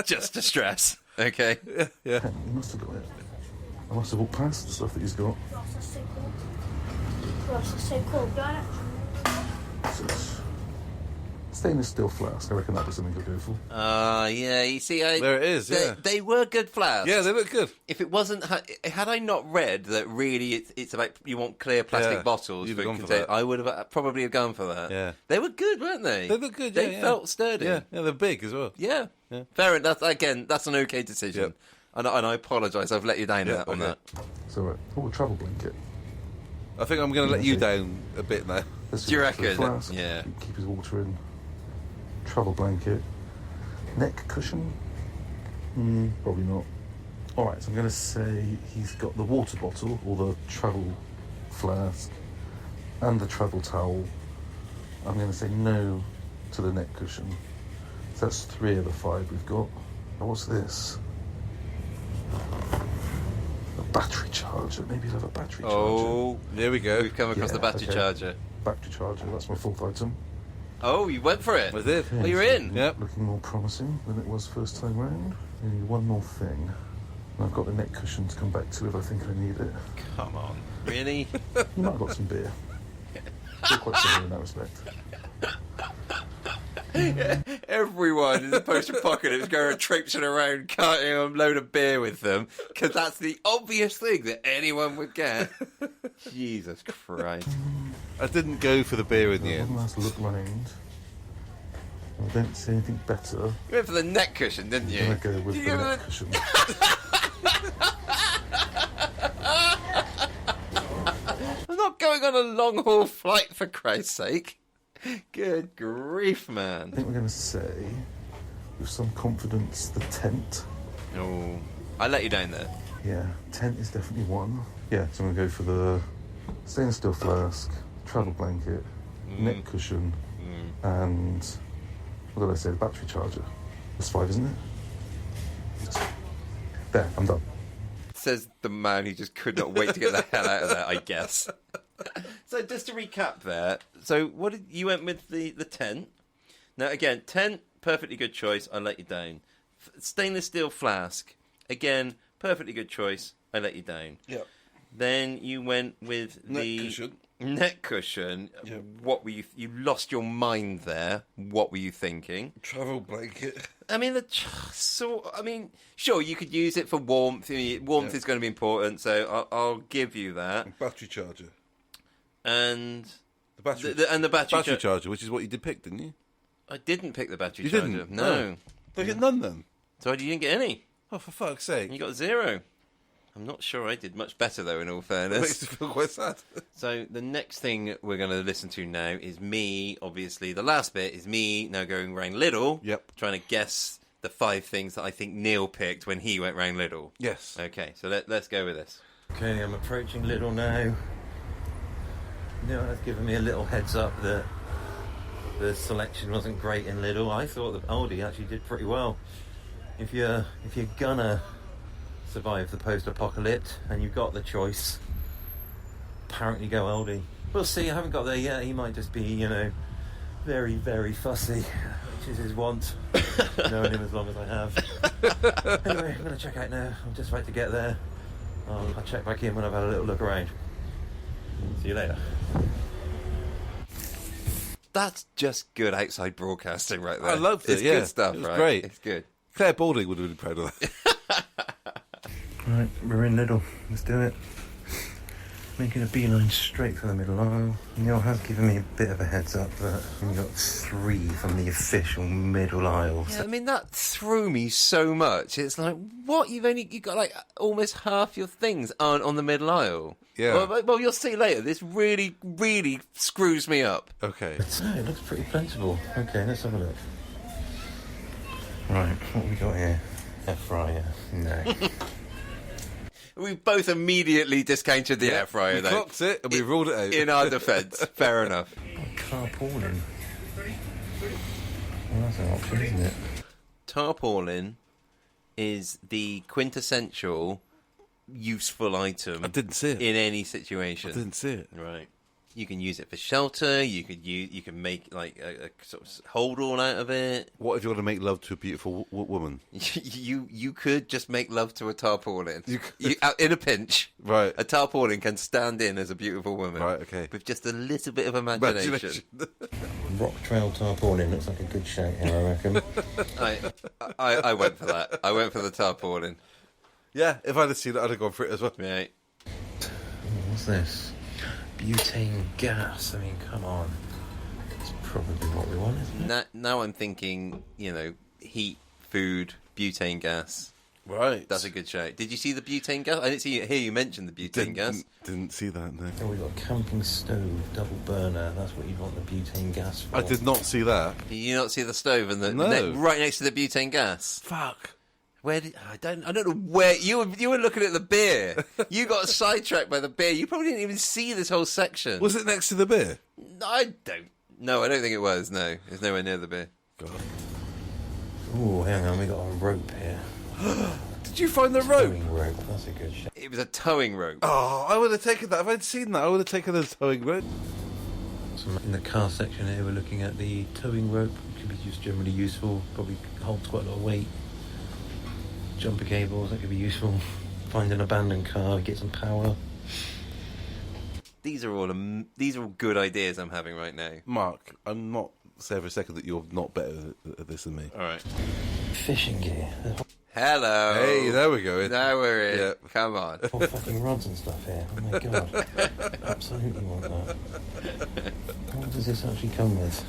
just to stress. Okay. Yeah. tent, he must have got it. I must have walked past the stuff that he's got. Gosh, that's so cool. Go on. So it's stainless steel flask. I reckon that was something he'll go for. Yeah. You see, There it is, yeah. They were good flasks. Yeah, they look good. If it wasn't, had I not read that really it's about you want clear plastic Yeah, bottles you'd for have gone for contain, that. I would have probably have gone for that. Yeah. They were good, weren't they? They look good, They yeah. felt sturdy. Yeah, they're big as well. Yeah. Yeah. Fair enough. That's an okay decision. Yep. And I apologise. I've let you down Yeah, on okay. that. So, right. Oh, a travel blanket. I think I'm going to let you down a bit now. Let's Do you just go for the reckon? flask, Yeah. Keep his water in. Travel blanket. Neck cushion? Probably not. Alright, so I'm going to say he's got the water bottle, or the travel flask, and the travel towel. I'm going to say no to the neck cushion. So that's 3 of the 5 we've got. Now what's this? A battery charger. Maybe he'll have a battery charger. Oh, There we go. we've come across Yeah, the battery okay. charger. Battery charger, that's my 4th item. Oh, you went for it. Was it? Oh, you're in. Yep. Looking more promising than it was first time round. We need one more thing. And I've got the neck cushion to come back to if I think I need it. Come on. Really? You might have got some beer. We're quite similar in that respect. Everyone in the post-apocalypse going traipsing around carting a load of beer with them because that's the obvious thing that anyone would get. Jesus Christ. I didn't go for the beer in the One end. last look round. I don't see anything better. You went for the neck cushion, didn't I'm you? going to go with Did the you go neck for cushion. a long-haul flight, for Christ's sake. Good grief, man. I think we're going to say, with some confidence, the tent. Oh, I let you down there. Yeah, tent is definitely one. Yeah, so I'm going to go for the stainless steel flask, travel blanket, neck cushion, and what did I say? The battery charger. That's 5, isn't it? There, I'm done. Says the man who just could not wait to get the hell out of there, I guess. So just to recap there, so what did you went with the tent? Now again, tent, perfectly good choice, I let you down. Stainless steel flask, again, perfectly good choice, I let you down. Yep. Then you went with the neck cushion. Yep. What were you lost your mind there. What were you thinking? Travel blanket. I mean, sure, you could use it for warmth. Warmth is going to be important, so I'll give you that. Battery charger. And the battery, the battery charger, which is what you did pick, didn't you? I didn't pick the battery you charger. Didn't? No. Don't get none then. So you didn't get any? Oh, for fuck's sake! You got 0. I'm not sure I did much better though. In all fairness, it makes me feel quite sad. So the next thing we're going to listen to now is me. Obviously, the last bit is me now going round Lidl. Yep. Trying to guess the 5 things that I think Neil picked when he went round Lidl. Yes. Okay, so let's go with this. Okay, I'm approaching Lidl now. Neil has given me a little heads up that the selection wasn't great in Lidl. I thought that Aldi actually did pretty well. If you're gonna survive the post-apocalypse and you've got the choice, apparently go Aldi. We'll see, I haven't got there yet. He might just be, very, very fussy, which is his want, knowing him as long as I have. Anyway, I'm going to check out now. I'm just about to get there. I'll check back in when I've had a little look around. See you later. That's just good outside broadcasting right there. I loved it, it's yeah. Good stuff, it was right? Great. It's good. Claire Balding would have been proud of that. Right, we're in Lidl. Let's do it. Making a beeline straight for the middle aisle. Neil has given me a bit of a heads up that we got 3 from the official middle aisle. Yeah, I mean, that threw me so much. It's like, what? You've got like almost half your things aren't on the middle aisle. Yeah. Well, you'll see later. This really, really screws me up. Okay. It looks pretty plentiful. Okay, let's have a look. Right, what we got here? Air fryer. No. We both immediately discounted the air fryer, we though. clocked it and we ruled it out. In our defence, fair enough. Carpooling. Well, that's an option, isn't it? Tarpaulin is the quintessential useful item. I didn't see it. In any situation. I didn't see it. Right. You can use it for shelter. You can make like a sort of hold all out of it. What if you want to make love to a beautiful woman? You could just make love to a tarpaulin. In a pinch, right? A tarpaulin can stand in as a beautiful woman, right? Okay, with just a little bit of imagination. Rock trail tarpaulin looks like a good shout here, I reckon. I went for that. I went for the tarpaulin. Yeah, if I'd have seen it, I'd have gone for it as well. Right. What's this? Butane gas. I mean, come on. It's probably what we want, isn't it? Now I'm thinking, heat, food, butane gas. Right. That's a good shout. Did you see the butane gas? I didn't hear you mention the butane gas. Didn't see that, no. Oh, we've got a camping stove, double burner. That's what you'd want the butane gas for. I did not see that. Did you not see the stove and No. right next to the butane gas? Fuck. Where I don't know where you were looking at the beer. You got sidetracked by the beer. You probably didn't even see this whole section. Was it next to the beer? I don't think it was. No, it's nowhere near the beer. God. Oh, hang on, we got a rope here. Did you find the rope? Towing rope. That's a good shot. It was a towing rope. Oh, I would have taken that. If I'd seen that, I would have taken the towing rope. So in the car section here, we're looking at the towing rope, which could be generally useful. Probably holds quite a lot of weight. Jumper cables, that could be useful. Find an abandoned car, get some power. These are all good ideas I'm having right now. Mark, I'm not saying for a second that you're not better at this than me. All right. Fishing gear. Hello. Hey, there we go. Now we're in. Yep. Come on. Oh, fucking rods and stuff here. Oh my god. Absolutely want that. What does this actually come with?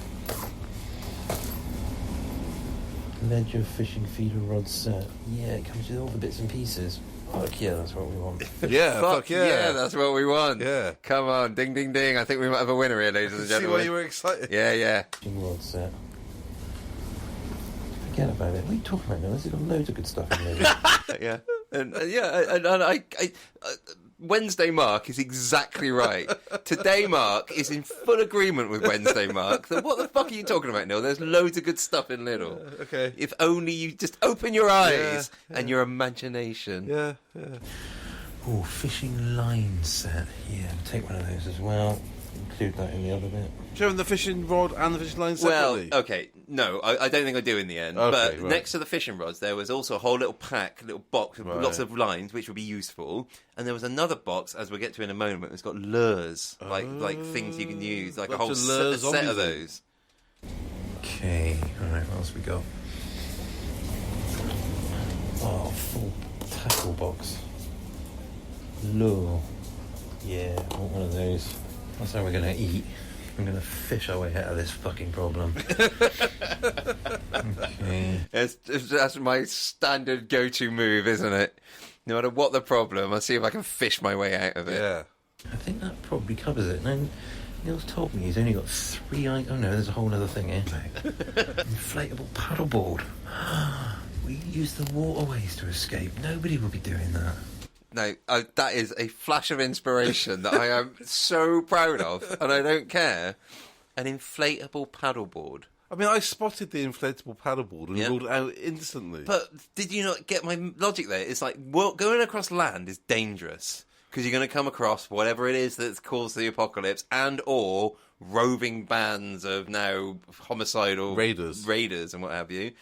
Ledger fishing feeder rod set. Yeah, it comes with all the bits and pieces. Fuck yeah, that's what we want. Yeah, fuck yeah. Yeah, that's what we want. Yeah. Come on, ding, ding, ding. I think we might have a winner here, ladies and See gentlemen. why you were excited. Yeah. Fishing rod set. Forget about it. What are you talking about now? There's got loads of good stuff in there. Yeah. And I Wednesday Mark is exactly right. Today Mark is in full agreement with Wednesday Mark. What the fuck are you talking about, Neil? There's loads of good stuff in Lidl. Okay. If only you just open your eyes and your imagination. Yeah. Oh, fishing line set. Yeah, take one of those as well. Include that in the other bit. Do you have the fishing rod and the fishing line separately? Well, okay, no, I don't think I do in the end. Okay, but right. next to the fishing rods, there was also a whole little box with lots of lines, which would be useful. And there was another box, as we'll get to in a moment, it's got lures, like things you can use, like a whole set of those. Okay, alright, what else we got? Oh, full tackle box. Lure. Yeah, I want one of those. That's how we're going to eat. I'm going to fish our way out of this fucking problem. Okay. That's my standard go-to move, isn't it? No matter what the problem, I'll see if I can fish my way out of it. Yeah. I think that probably covers it. Now, Neil's told me he's only got 3 items. Oh no, there's a whole other thing here. Inflatable paddleboard. We use the waterways to escape. Nobody will be doing that. No, that is a flash of inspiration that I am so proud of, and I don't care. An inflatable paddleboard. I mean, I spotted the inflatable paddleboard and ruled it out instantly. But did you not get my logic there? It's like, well, going across land is dangerous because you're going to come across whatever it is that's caused the apocalypse and or roving bands of now homicidal raiders and what have you.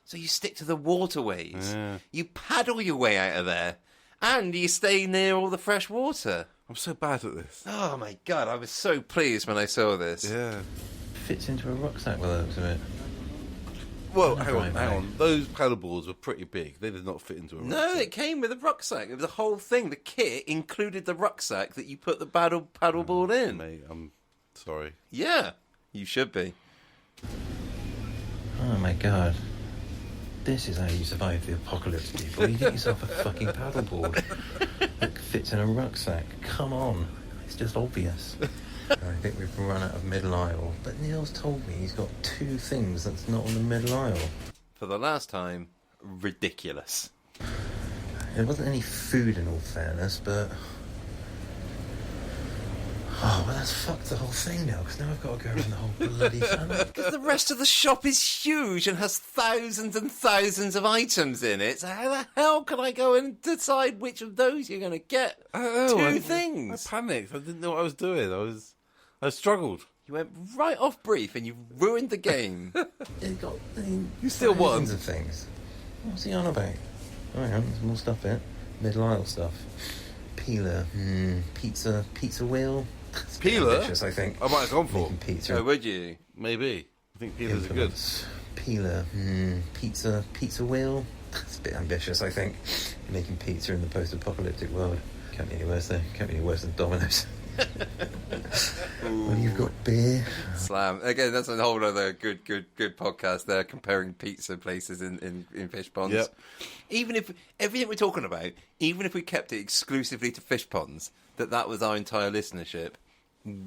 So you stick to the waterways. Yeah. You paddle your way out of there. And you stay near all the fresh water. I'm so bad at this. Oh my God, I was so pleased when I saw this. Yeah. Fits into a rucksack by the looks of it. Well, hang on. Those paddleboards were pretty big. They did not fit into a rucksack. No, it came with a rucksack. It was the whole thing. The kit included the rucksack that you put the paddleboard in. Mate, I'm sorry. Yeah, you should be. Oh my God. This is how you survive the apocalypse, people. You get yourself a fucking paddleboard that fits in a rucksack. Come on. It's just obvious. I think we've run out of middle aisle. But Neil's told me he's got 2 things that's not on the middle aisle. For the last time, ridiculous. There wasn't any food in all fairness, but... Oh, well, that's fucked the whole thing now, because now I've got to go around the whole bloody thing. Because the rest of the shop is huge and has thousands and thousands of items in it. So how the hell can I go and decide which of those you're going to get? I don't know. 2 things. I panicked. I didn't know what I was doing. I struggled. You went right off brief and you ruined the game. You still won. Of things. What's he on about? Oh, yeah, there's more stuff here. Middle aisle stuff. Peeler. Pizza wheel. It's a bit Peeler? ambitious, I think. I might have gone for. Making pizza. Oh, would you? Maybe. I think peelers are good. Implements. Peeler. Pizza wheel. It's a bit ambitious, I think. Making pizza in the post-apocalyptic world. Can't be any worse, though. Can't be any worse than Domino's. Well, you've got beer. Slam. Again, that's a whole other good podcast there, comparing pizza places in fish ponds. Yep. Even if everything we're talking about, even if we kept it exclusively to fish ponds, that was our entire listenership,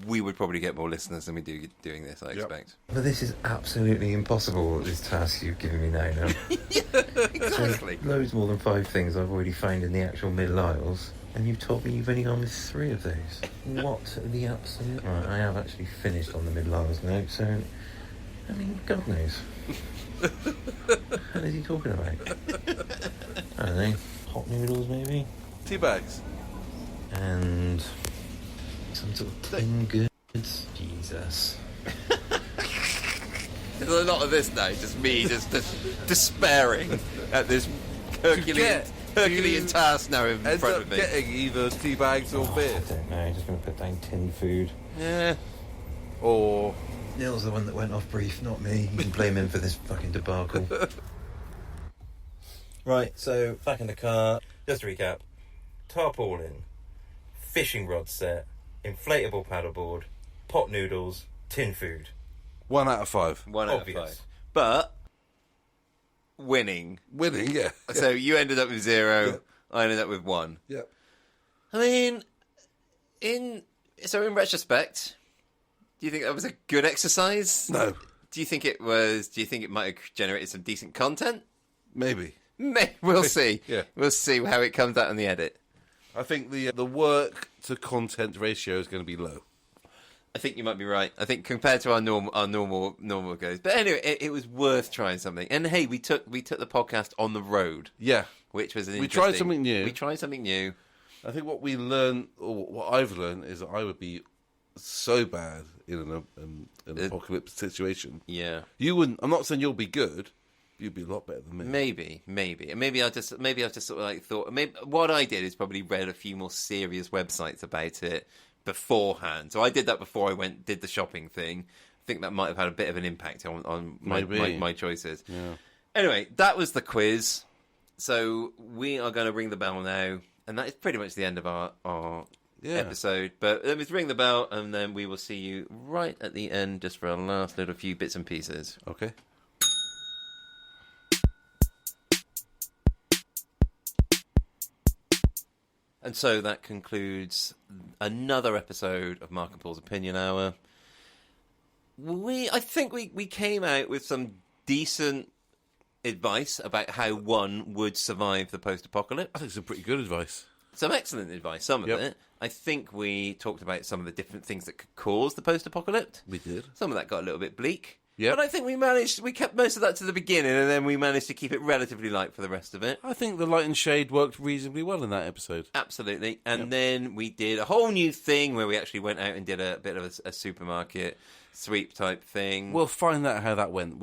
we would probably get more listeners than we do doing this, I expect. But this is absolutely impossible, this task you've given me now. Yeah, exactly. So, loads more than 5 things I've already found in the actual middle aisles. And you've told me you've only gone with 3 of those. What the absolute... Right, I have actually finished on the middle aisles now, so... I mean, God knows. What is he talking about? I don't know. Hot noodles, maybe? Tea bags. And... some sort of tin goods. Jesus. There's a lot of this now, just me just despairing at this Herculean task now in front of me. Getting either tea bags or beer. I don't know, I'm just going to put down tin food. Yeah. Or... Neil's the one that went off brief, not me. You can blame him for this fucking debacle. Right, so back in the car. Just to recap. Tarpaulin, fishing rod set, inflatable paddleboard, pot noodles, tin food. 1 out of 5. 1 out of Obvious. 5. But winning. Winning, yeah. So you ended up with 0. I ended up with 1. Yeah. I mean, in retrospect, do you think that was a good exercise? No. Do you think it was? Do you think it might have generated some decent content? Maybe. We'll see. Yeah. We'll see how it comes out in the edit. I think the work to content ratio is going to be low. I think you might be right. I think compared to our normal goes. But anyway, it was worth trying something. And hey, we took the podcast on the road. Yeah. Which was We tried something new. We tried something new. I think what we learned, or what I've learned, is that I would be so bad in an apocalypse situation. Yeah. You wouldn't. I'm not saying you'll be good. You'd be a lot better than me. Maybe, and maybe I just sort of like thought. Maybe what I did is probably read a few more serious websites about it beforehand. So I did that before I did the shopping thing. I think that might have had a bit of an impact on my choices. Yeah. Anyway, that was the quiz. So we are going to ring the bell now, and that is pretty much the end of our episode. But let me ring the bell, and then we will see you right at the end, just for our last little few bits and pieces. Okay. And so that concludes another episode of Mark and Paul's Opinion Hour. I think we came out with some decent advice about how one would survive the post-apocalypse. I think some pretty good advice. Some excellent advice, some of it. I think we talked about some of the different things that could cause the post-apocalypse. We did. Some of that got a little bit bleak. Yep. But I think we kept most of that to the beginning, and then we managed to keep it relatively light for the rest of it. I think the light and shade worked reasonably well in that episode. Absolutely. And then we did a whole new thing where we actually went out and did a bit of a supermarket sweep type thing. We'll find out how that went.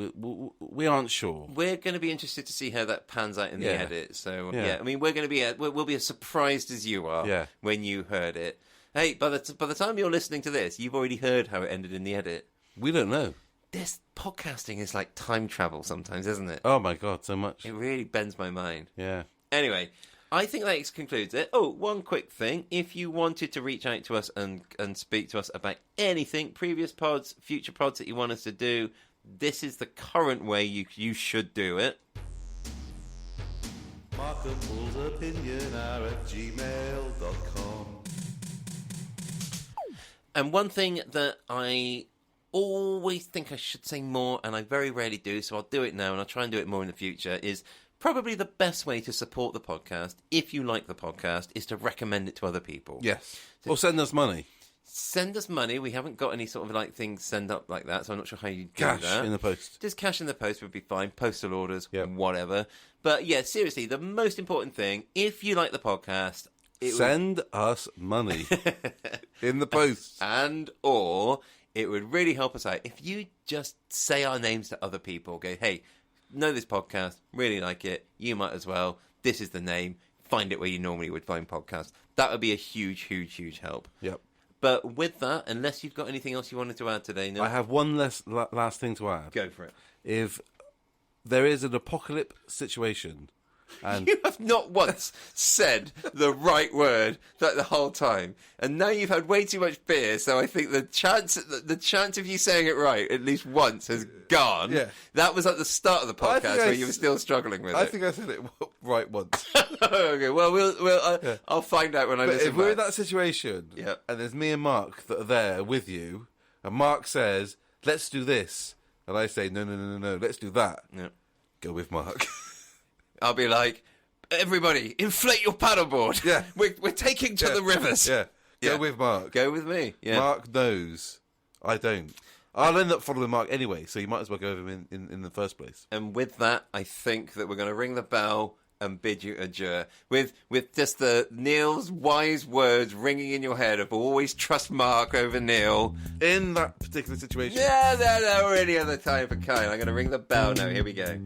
We aren't sure. We're going to be interested to see how that pans out in the edit. So, Yeah. I mean, we're going to be we'll be as surprised as you are when you heard it. Hey, by the time you're listening to this, you've already heard how it ended in the edit. We don't know. This podcasting is like time travel sometimes, isn't it? Oh my God, so much. It really bends my mind. Yeah. Anyway, I think that concludes it. Oh, one quick thing. If you wanted to reach out to us and speak to us about anything, previous pods, future pods that you want us to do, this is the current way you should do it. Mark and Paul's Opinion Hour at gmail.com. And one thing that I always think I should say more, and I very rarely do, so I'll do it now, and I'll try and do it more in the future, is probably the best way to support the podcast, if you like the podcast, is to recommend it to other people. Yes. Or send us money. Send us money. We haven't got any sort of like things send up like that, so I'm not sure how you do Cash that. in the post. Just cash in the post would be fine. Postal orders, Yep. whatever. But yeah, seriously, the most important thing, if you like the podcast, Send us money in the post. or it would really help us out if you just say our names to other people. Go, hey, know this podcast, really like it, you might as well. This is the name. Find it where you normally would find podcasts. That would be a huge, huge, huge help. Yep. But with that, unless you've got anything else you wanted to add today, Neil, I have one last thing to add. go for it. If there is an apocalypse situation, and You have not once said the right word the whole time, and now you've had way too much beer. So I think the chance of you saying it right at least once has gone. Yeah. That was at the start of the podcast where you were still struggling with I it. think I said it right once. Okay, well, I'll find out when I But listen if we're back. in that situation, Yeah. and there's me and Mark that are there with you, and Mark says, let's do this, and I say, no, let's do that, Yeah. go with Mark. I'll be like, everybody, inflate your paddleboard. Yeah. We're taking to the rivers. Yeah, go Yeah. with Mark. Go with me. Yeah. Mark knows. I don't. I'll end up following Mark anyway, so you might as well go with him in the first place. And with that, I think that we're going to ring the bell and bid you adieu. With just the Neil's wise words ringing in your head of always trust Mark over Neil. In that particular situation. No, or any other time for Kyle. I'm going to ring the bell now. Here we go.